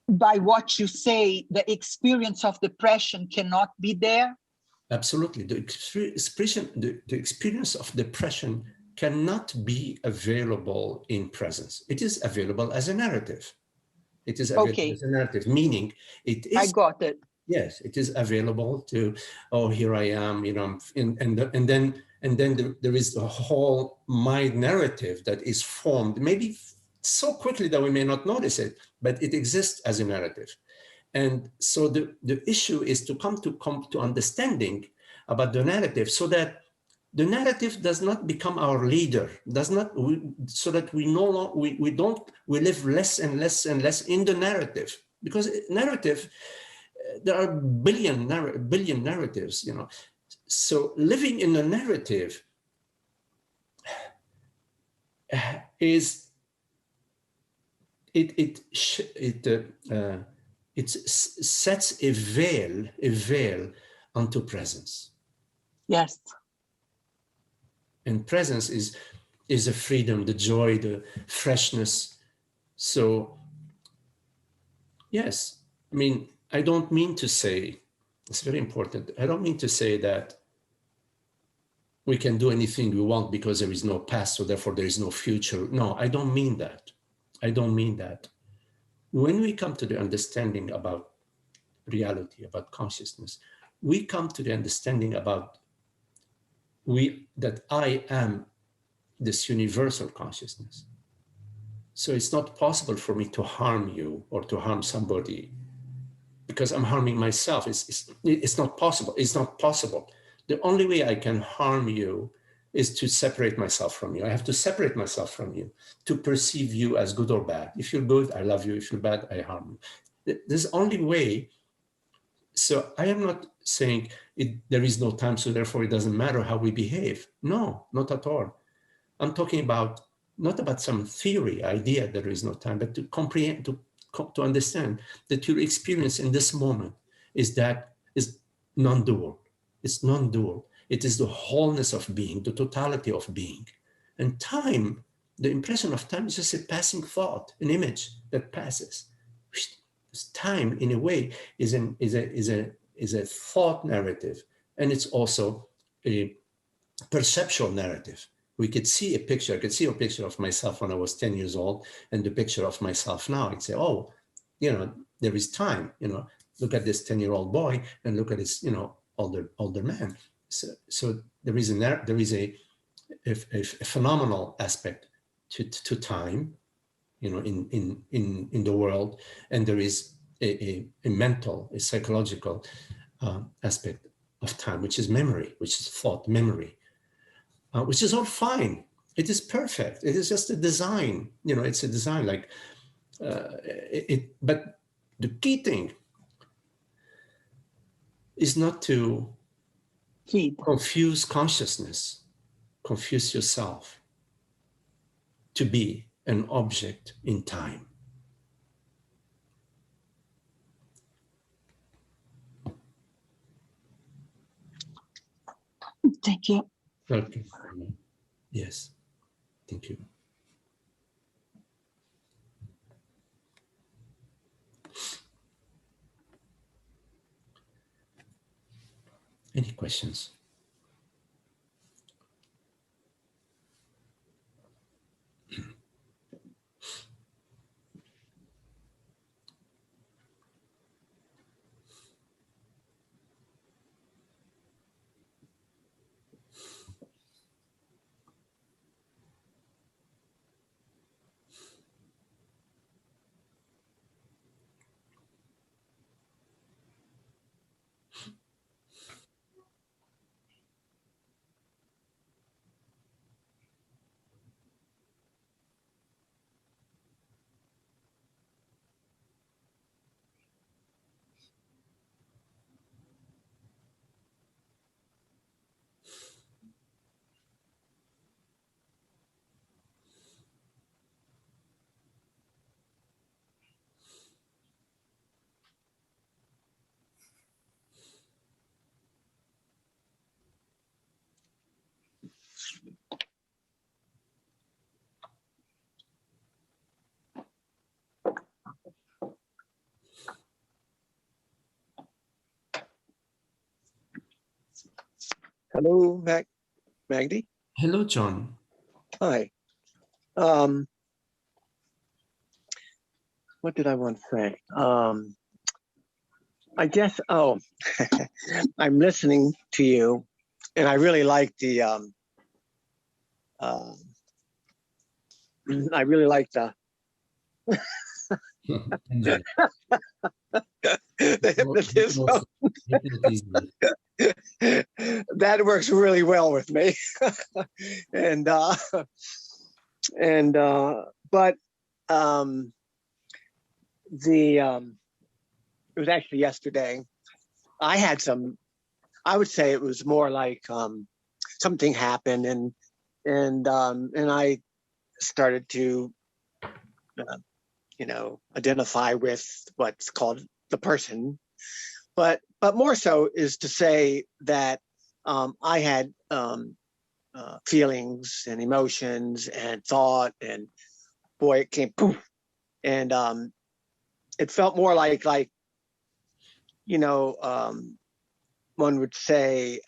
by what you say, the experience of depression cannot be there? Absolutely. The experience of depression cannot be available in presence. It is available as a narrative. It is available as a narrative, meaning it is. I got it. Yes, it is available to, oh, here I am, and then there is a whole mind narrative that is formed, maybe so quickly that we may not notice it, but it exists as a narrative. And so the issue is to come to understanding about the narrative, so that the narrative does not become our leader, so that we live less and less and less in the narrative, because narrative, there are billion narratives, So living in a narrative is it sets a veil onto presence. Yes. And presence is a freedom, the joy, the freshness. So yes, I mean, I don't mean to say It's very important. I don't mean to say that we can do anything we want because there is no past, so therefore there is no future. No, I don't mean that. I don't mean that. When we come to the understanding about reality, about consciousness, we come to the understanding about that I am this universal consciousness. So it's not possible for me to harm you or to harm somebody because I'm harming myself. It's not possible. It's not possible. The only way I can harm you is to separate myself from you. I have to separate myself from you to perceive you as good or bad. If you're good, I love you. If you're bad, I harm you. There's only way. So I am not saying there is no time, so therefore it doesn't matter how we behave. No, not at all. I'm talking about not about some theory, idea that there is no time, but to comprehend, to understand that your experience in this moment is non-dual. It's non-dual. It is the wholeness of being, the totality of being. And time, the impression of time is just a passing thought, an image that passes. Time, in a way, is a thought narrative, and it's also a perceptual narrative. We could see a picture. I could see a picture of myself when I was 10 years old, and the picture of myself now. I'd say, oh, there is time. Look at this 10-year-old boy, and look at this, older man. So there is a phenomenal aspect to time, in the world, and there is a mental, a psychological aspect of time, which is memory, which is thought, memory, which is all fine. It is perfect. It is just a design. It's a design like but the key thing is not to confuse consciousness, confuse yourself to be an object in time. Thank you. Okay. Yes. Thank you. Any questions? Hello, Magdi. Hello, John. Hi. What did I want to say? I guess, I'm listening to you, and I really like the, I really like the, the hypnotism. That works really well with me. But it was actually yesterday. I would say it was more like something happened, and I started to identify with what's called the person, but more so is to say that I had feelings and emotions and thought, and boy, it came poof, and it felt more like one would say,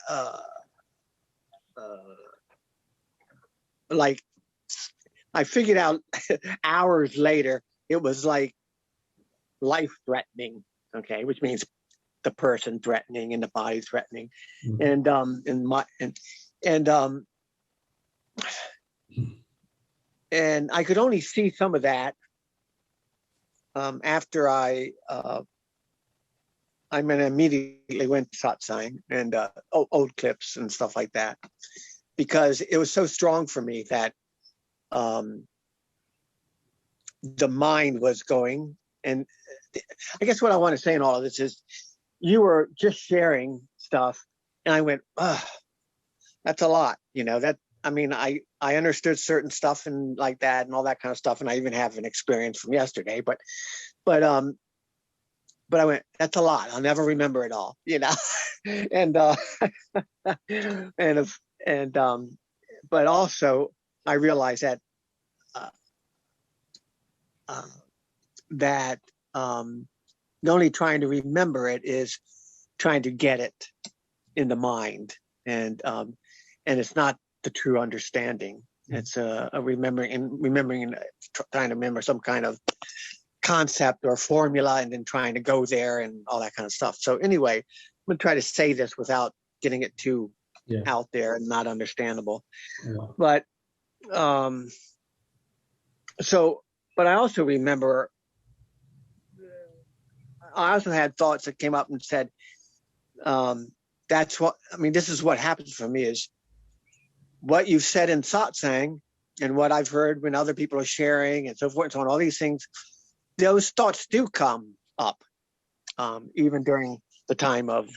like, I figured out hours later, it was like life-threatening, okay, which means the person threatening and the body threatening. Mm-hmm. And I could only see some of that after I immediately went to satsang and old clips and stuff like that, because it was so strong for me that the mind was going. And I guess what I want to say in all of this is, you were just sharing stuff, and I went, that's a lot, that, I mean, I understood certain stuff and like that and all that kind of stuff. And I even have an experience from yesterday, but I went, that's a lot. I'll never remember it all, and, but also I realized that, not only trying to remember it is trying to get it in the mind. And it's not the true understanding. It's a remembering, trying to remember some kind of concept or formula, and then trying to go there and all that kind of stuff. So anyway, I'm gonna try to say this without getting it too out there and not understandable. Yeah. But but I also remember, I also had thoughts that came up and said, that's what, I mean, this is what happens for me, is what you've said in satsang and what I've heard when other people are sharing and so forth and so on, all these things, those thoughts do come up, even during the time of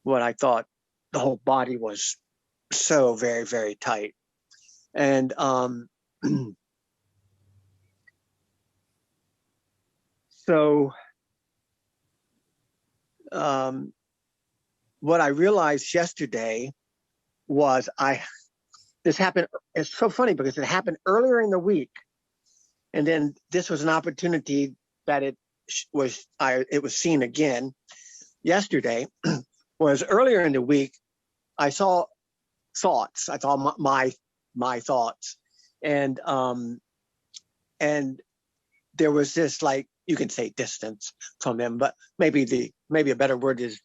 what I thought the whole body was so very, very tight. And so what I realized yesterday was this happened. It's so funny because it happened earlier in the week, and then this was an opportunity that it was seen again yesterday. Was earlier in the week, I saw thoughts. I saw my thoughts, and there was this, like, you can say distance from them, but maybe a better word is,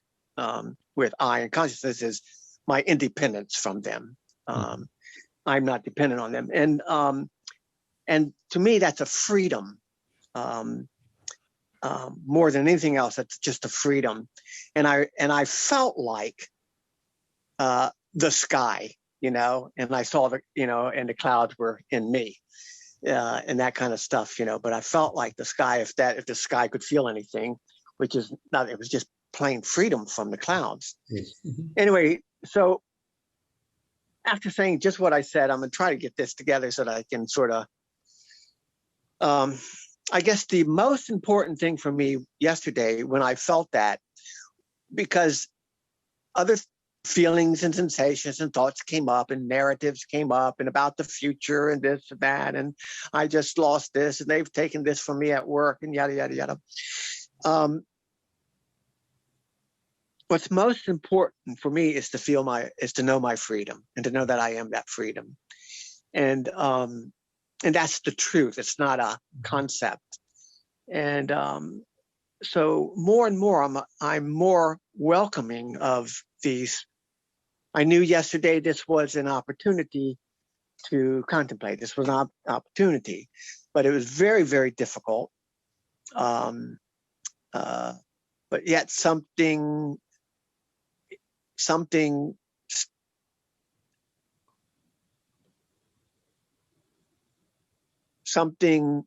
with I and consciousness, is my independence from them. I'm not dependent on them, and to me that's a freedom, more than anything else. That's just a freedom, and I felt like the sky, and I saw and the clouds were in me, and that kind of stuff, but I felt like the sky, if the sky could feel anything, which is not, it was just plain freedom from the clouds. Yes. Mm-hmm. Anyway, so after saying just what I said, I'm going to try to get this together so that I can sort of, I guess the most important thing for me yesterday when I felt that, because other feelings and sensations and thoughts came up and narratives came up and about the future and this and that, and I just lost this and they've taken this from me at work and yada, yada, yada. What's most important for me is to know my freedom and to know that I am that freedom. And that's the truth. It's not a concept. And so more and more, I'm more welcoming of these. I knew yesterday this was an opportunity to contemplate. This was an opportunity, but it was very, very difficult. But yet something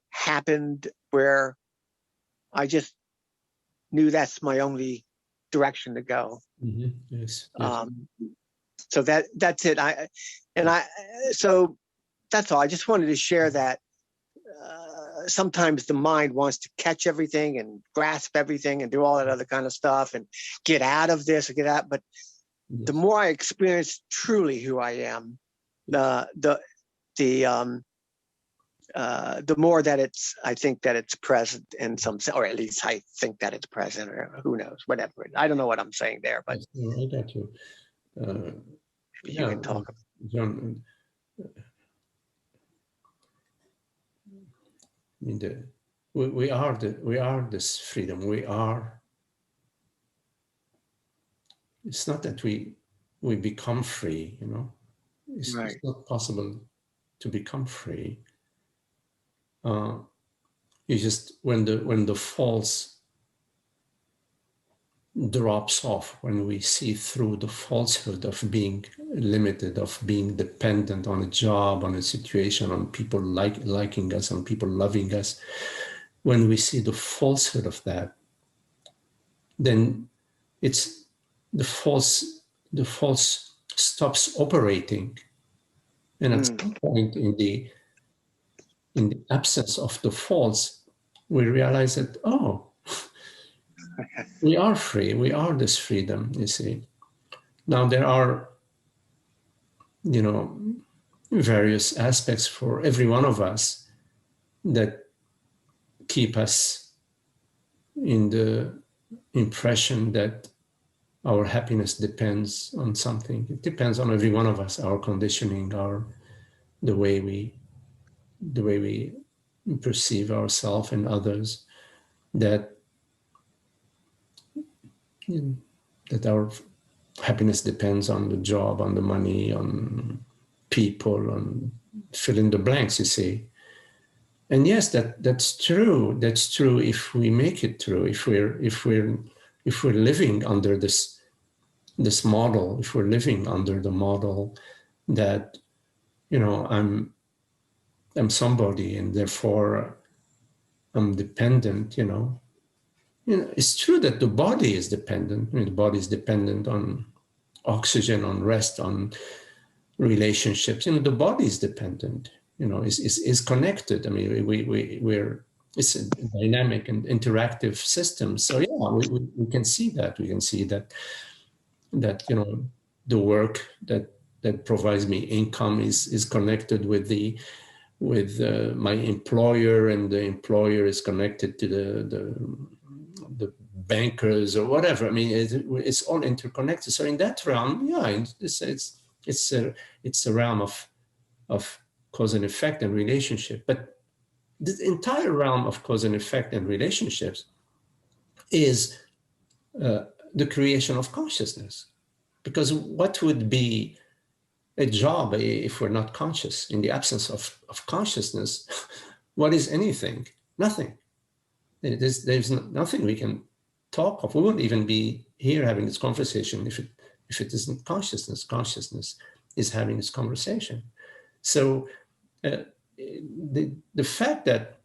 happened where I just knew that's my only direction to go. Mm-hmm. Yes. Yes. So that's it. So that's all. I just wanted to share that. Sometimes the mind wants to catch everything and grasp everything and do all that other kind of stuff and get out of this or get out. But Yes. the more I experience truly who I am, the more that I think that it's present in some, or at least I think that it's present, or who knows, whatever. I don't know what I'm saying there, but I got you. maybe you can talk. John, I mean, we are this freedom. We are. It's not that we become free, you know. It's not possible to become free. You just when the false drops off, when we see through the falsehood of being limited, of being dependent on a job, on a situation, on people liking us, on people loving us, when we see the falsehood of that, then it's the false stops operating, and at some point in the absence of the false, we realize that, oh, we are free. We are this freedom, you see. Now there are, you know, various aspects for every one of us that keep us in the impression that our happiness depends on something. It depends on every one of us, our conditioning, the way we perceive ourselves and others, that our happiness depends on the job, on the money, on people, on fill in the blanks, you see. And yes, that's true. That's true if we make it true. If we're living under this model, if we're living under the model that, you know, I'm somebody and therefore I'm dependent, you know. You know, it's true that the body is dependent. I mean, the body is dependent on oxygen, on rest, on relationships. You know, the body is dependent. You know, is connected. I mean, it's a dynamic and interactive system. So yeah, we can see that. We can see that you know, the work that provides me income is connected with my employer, and the employer is connected to the bankers or whatever. I mean, it's all interconnected. So in that realm, yeah, it's a realm of cause and effect and relationship. But the entire realm of cause and effect and relationships is the creation of consciousness. Because what would be a job if we're not conscious? In the absence of consciousness, what is anything? Nothing. There's nothing we can talk of. We wouldn't even be here having this conversation if it isn't consciousness. Consciousness is having this conversation. So the fact that,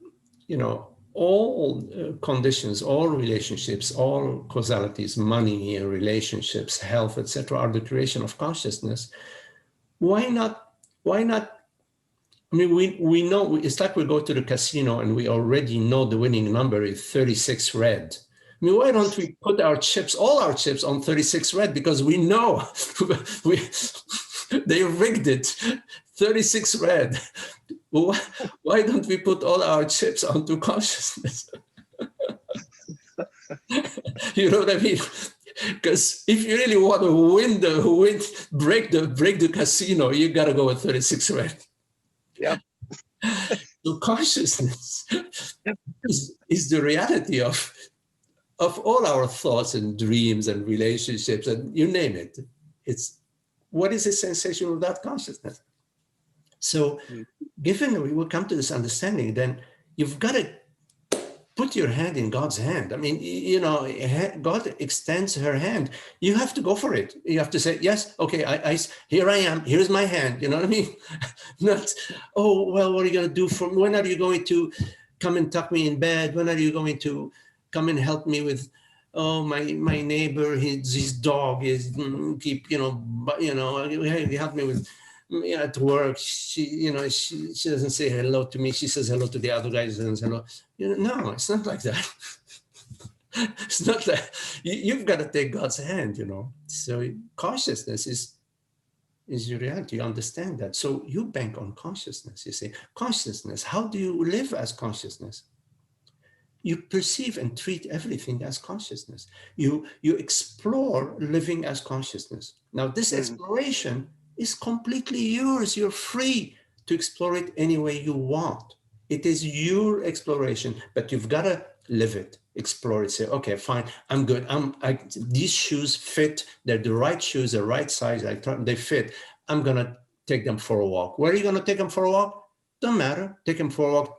you know, all conditions, all relationships, all causalities, money, relationships, health, etc., are the creation of consciousness. Why not? I mean, we know, it's like we go to the casino and we already know the winning number is 36 red. I mean, why don't we put all our chips on 36 red? Because we know they rigged it, 36 red. Well, why don't we put all our chips onto consciousness? You know what I mean? Because if you really want to break the casino, you got to go with 36 red. Yeah. So consciousness is the reality of all our thoughts and dreams and relationships and you name it. It's what is a sensation without consciousness? So given we will come to this understanding, then you've got to put your hand in God's hand. I mean, you know, God extends her hand. You have to go for it. You have to say, yes, okay, here I am. Here's my hand. You know what I mean? Not, oh, well, what are you going to do for me? When are you going to come and tuck me in bed? When are you going to come and help me with, oh, my neighbor, his dog is keep, he helped me with, at work, she doesn't say hello to me. She says hello to the other guys and hello. No, it's not like that. It's not that. You've got to take God's hand, you know. So consciousness is your reality. You understand that. So you bank on consciousness. You say, consciousness, how do you live as consciousness? You perceive and treat everything as consciousness. You explore living as consciousness. Now, this exploration is completely yours. You're free to explore it any way you want. It is your exploration, but you've got to live it, explore it. Say, okay, fine, I'm good. These shoes fit. They're the right shoes, the right size. They fit. I'm gonna take them for a walk. Where are you gonna take them for a walk? Don't matter. Take them for a walk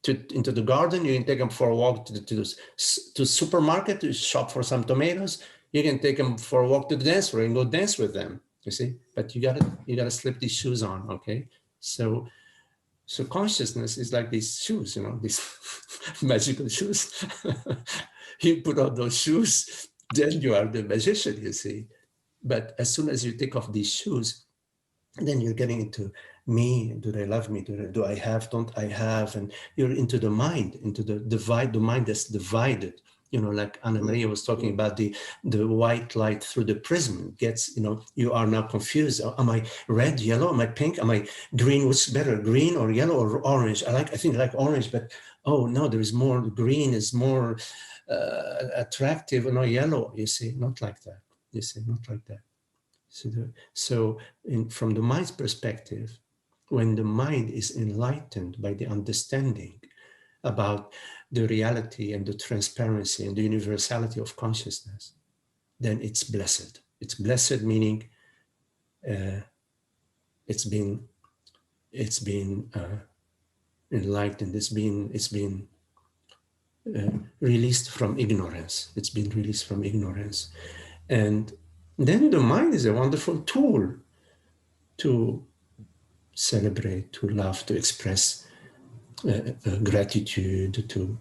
into the garden. You can take them for a walk to the supermarket to shop for some tomatoes. You can take them for a walk to the dance floor and go dance with them. You see, but you gotta slip these shoes on. Okay, so consciousness is like these shoes, these magical shoes. You put on those shoes, then you are the magician, you see. But as soon as you take off these shoes, then you're getting into me. Do they love me? Do I have? Don't I have? And you're into the mind, into the mind that's divided. Like Anna Maria was talking about the white light through the prism gets, you are now confused. Am I red, yellow? Am I pink? Am I green? What's better, green or yellow or orange? I think I like orange, but oh no, there is more. Green is more attractive. No, yellow. You see, not like that. You see, not like that. So from the mind's perspective, when the mind is enlightened by the understanding about the reality and the transparency and the universality of consciousness, then it's blessed. It's blessed, meaning it's been enlightened. It's been released from ignorance. It's been released from ignorance, and then the mind is a wonderful tool to celebrate, to love, to express gratitude, to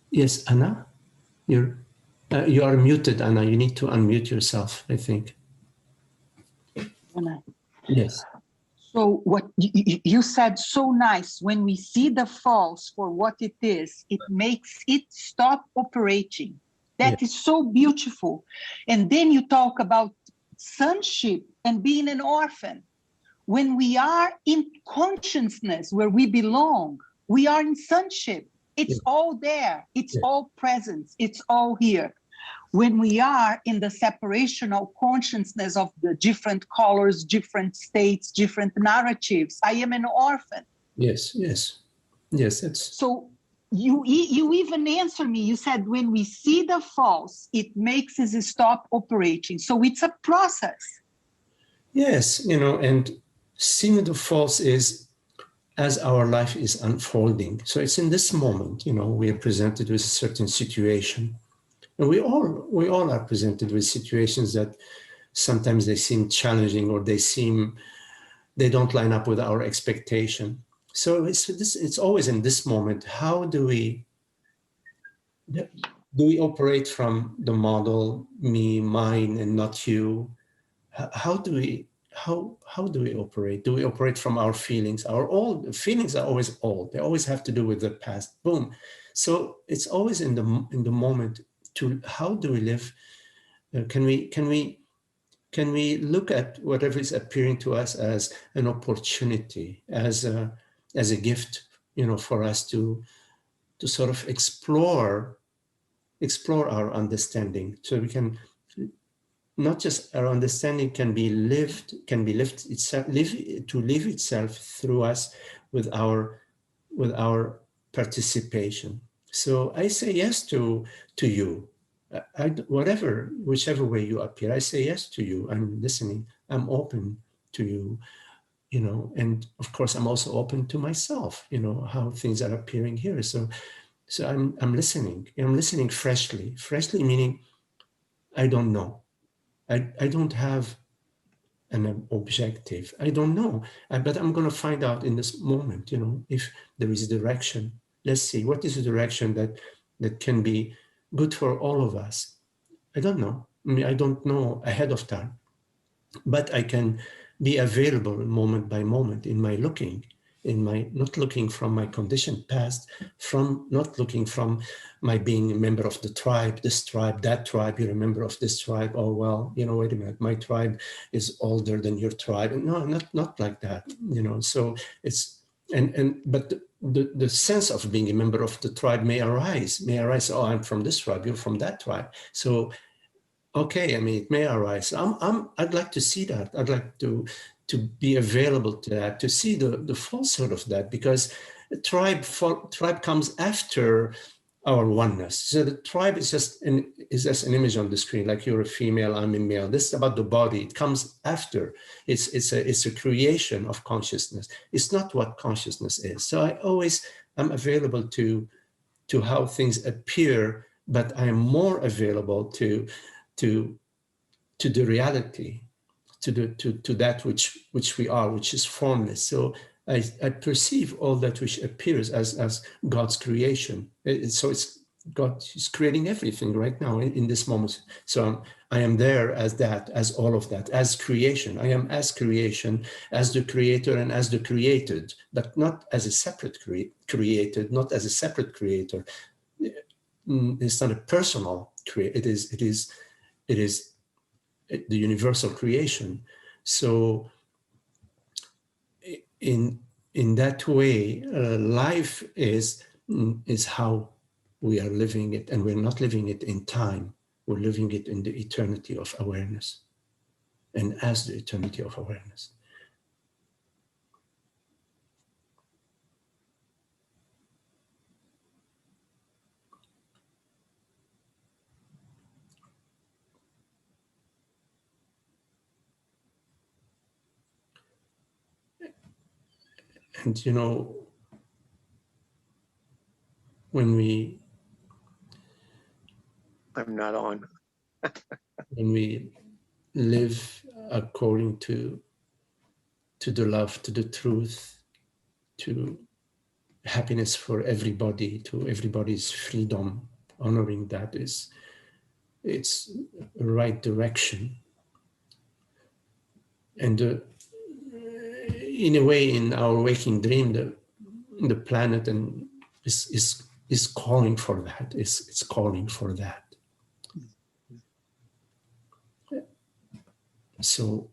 Yes, Anna, you are muted, Anna. You need to unmute yourself, I think. Anna. Yes. So what you said so nice, when we see the false for what it is, it makes it stop operating. That is so beautiful. And then you talk about sonship and being an orphan. When we are in consciousness where we belong, we are in sonship. It's all there. It's all present. It's all here. When we are in the separational consciousness of the different colors, different states, different narratives, I am an orphan. Yes. That's so. You even answered me. You said when we see the false, it makes us stop operating. So it's a process. Yes, and seeing the false is as our life is unfolding. So it's in this moment, we are presented with a certain situation. And we all are presented with situations that sometimes they seem challenging or they don't line up with our expectation. So it's always in this moment. How do we operate from the model me, mine, and not you? How do we operate? Do we operate from our feelings? Our old feelings are always old. They always have to do with the past. Boom. So it's always in the moment. To how do we live? Can we look at whatever is appearing to us as an opportunity, as a gift, for us to sort of explore our understanding, so we can not just our understanding can live itself through us with our participation. So I say yes to you. Whichever way you appear, I say yes to you. I'm listening. I'm open to you, and of course I'm also open to myself, how things are appearing here. So I'm listening. I'm listening freshly meaning I don't know. I don't have an objective. I don't know, but I'm going to find out in this moment, if there is direction. Let's see, what is the direction that can be good for all of us? I don't know. I don't know ahead of time, but I can be available moment by moment in my looking, in my not looking from my conditioned past, from not looking from my being a member of the tribe, this tribe, that tribe, you're a member of this tribe. Oh, well, you know, wait a minute, my tribe is older than your tribe. No, not like that, you know. So it's, but the sense of being a member of the tribe may arise. Oh, I'm from this tribe, you're from that tribe. So, okay, I mean, it may arise. I'd like to see that. I'd like to be available to that, to see the falsehood of that, because tribe comes after our oneness. So the tribe is just an image on the screen, like you're a female, I'm a male. This is about the body. It comes after. It's a creation of consciousness. It's not what consciousness is. So I'm available to how things appear, but I am more available to the reality, to that which we are, which is formless. So I perceive all that which appears as God's creation. So it's God is creating everything right now in this moment. So I am there as that, as all of that, as creation. I am as creation, as the creator and as the created, but not as a separate created, not as a separate creator. It's not a personal create. It is the universal creation. So in that way, life is how we are living it, and we're not living it in time. We're living it in the eternity of awareness, and as the eternity of awareness. And you know, when I'm not on. when we live according to the love, to the truth, to happiness for everybody, to everybody's freedom, honoring that it's the right direction. And in a way, in our waking dream, the planet is calling for that. It's calling for that. So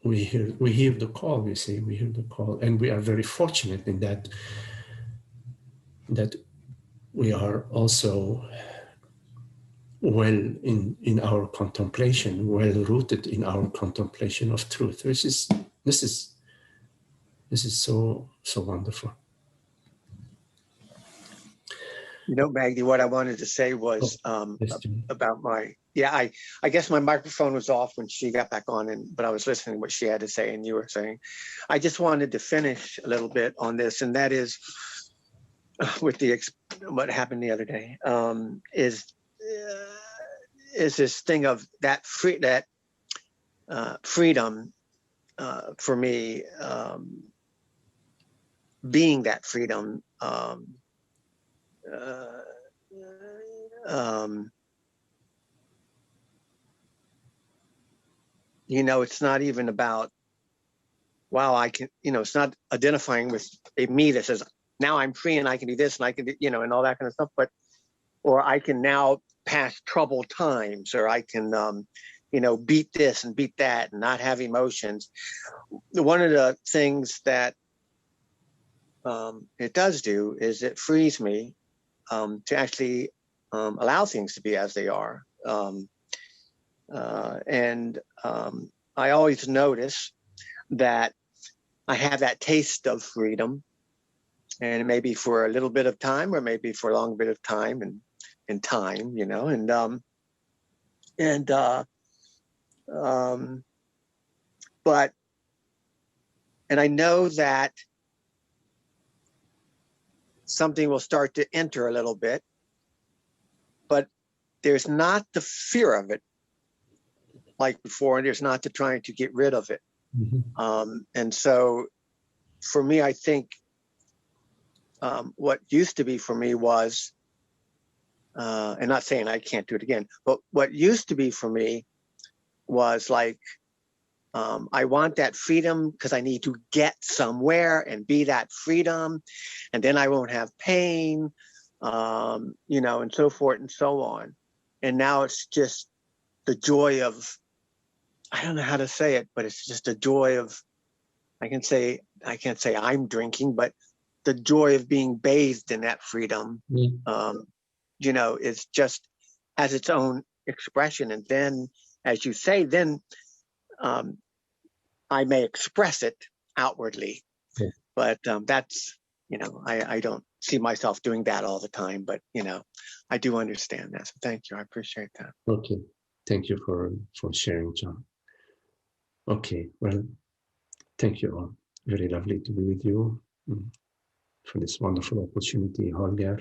we hear the call. You see, we hear the call, and we are very fortunate in that we are also well in our contemplation, well rooted in our contemplation of truth. This is so wonderful. You know, Maggie, what I wanted to say was about I guess my microphone was off when she got back on, but I was listening to what she had to say and you were saying. I just wanted to finish a little bit on this, and that is with what happened the other day, is this thing of that freedom for me, being that freedom. You know, it's not even about, wow, I can, you know, it's not identifying with a me that says, now I'm free and I can do this and I can do, you know, and all that kind of stuff, or I can now pass troubled times, or I can, you know, beat this and beat that and not have emotions. One of the things that it does do is it frees me to actually allow things to be as they are. I always notice that I have that taste of freedom, and it may be for a little bit of time, or maybe for a long bit of time, and time, you know, but I know that something will start to enter a little bit, but there's not the fear of it like before, and there's not the trying to get rid of it. Mm-hmm. And so for me, I think what used to be for me was, and not saying I can't do it again, but what used to be for me was like I want that freedom because I need to get somewhere and be that freedom, and then I won't have pain, you know, and so forth and so on. And now it's just the joy of, I don't know how to say it, but it's just a joy of, I can't say I'm drinking, but the joy of being bathed in that freedom, you know, is just has its own expression. And then, as you say, then I may express it outwardly, but that's, you know, I don't see myself doing that all the time, but, you know, I do understand that. So thank you. I appreciate that. Okay. Thank you for sharing, John. Okay. Well, thank you all. Very lovely to be with you for this wonderful opportunity, Holger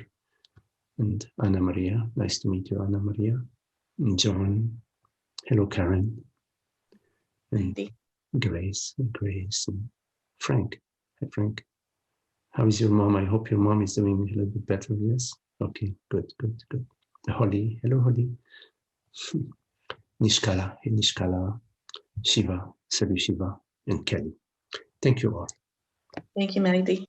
and Anna Maria. Nice to meet you, Anna Maria. And John. Hello, Karen. And Grace, and Frank. Hi, Frank. How is your mom? I hope your mom is doing a little bit better. Yes. Okay. Good. Holly. Hello, Holly. Nishkala. Hey, Nishkala. Shiva. Salut, Shiva. And Kelly. Thank you all. Thank you, Magdi.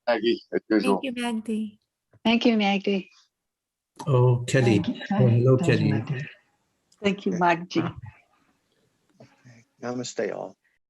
Maggie, as usual. Thank you, Magdi. Thank you, Magdi. Oh, Kelly. Oh, hello, Kelly. Thank you, Magdi. Namaste all.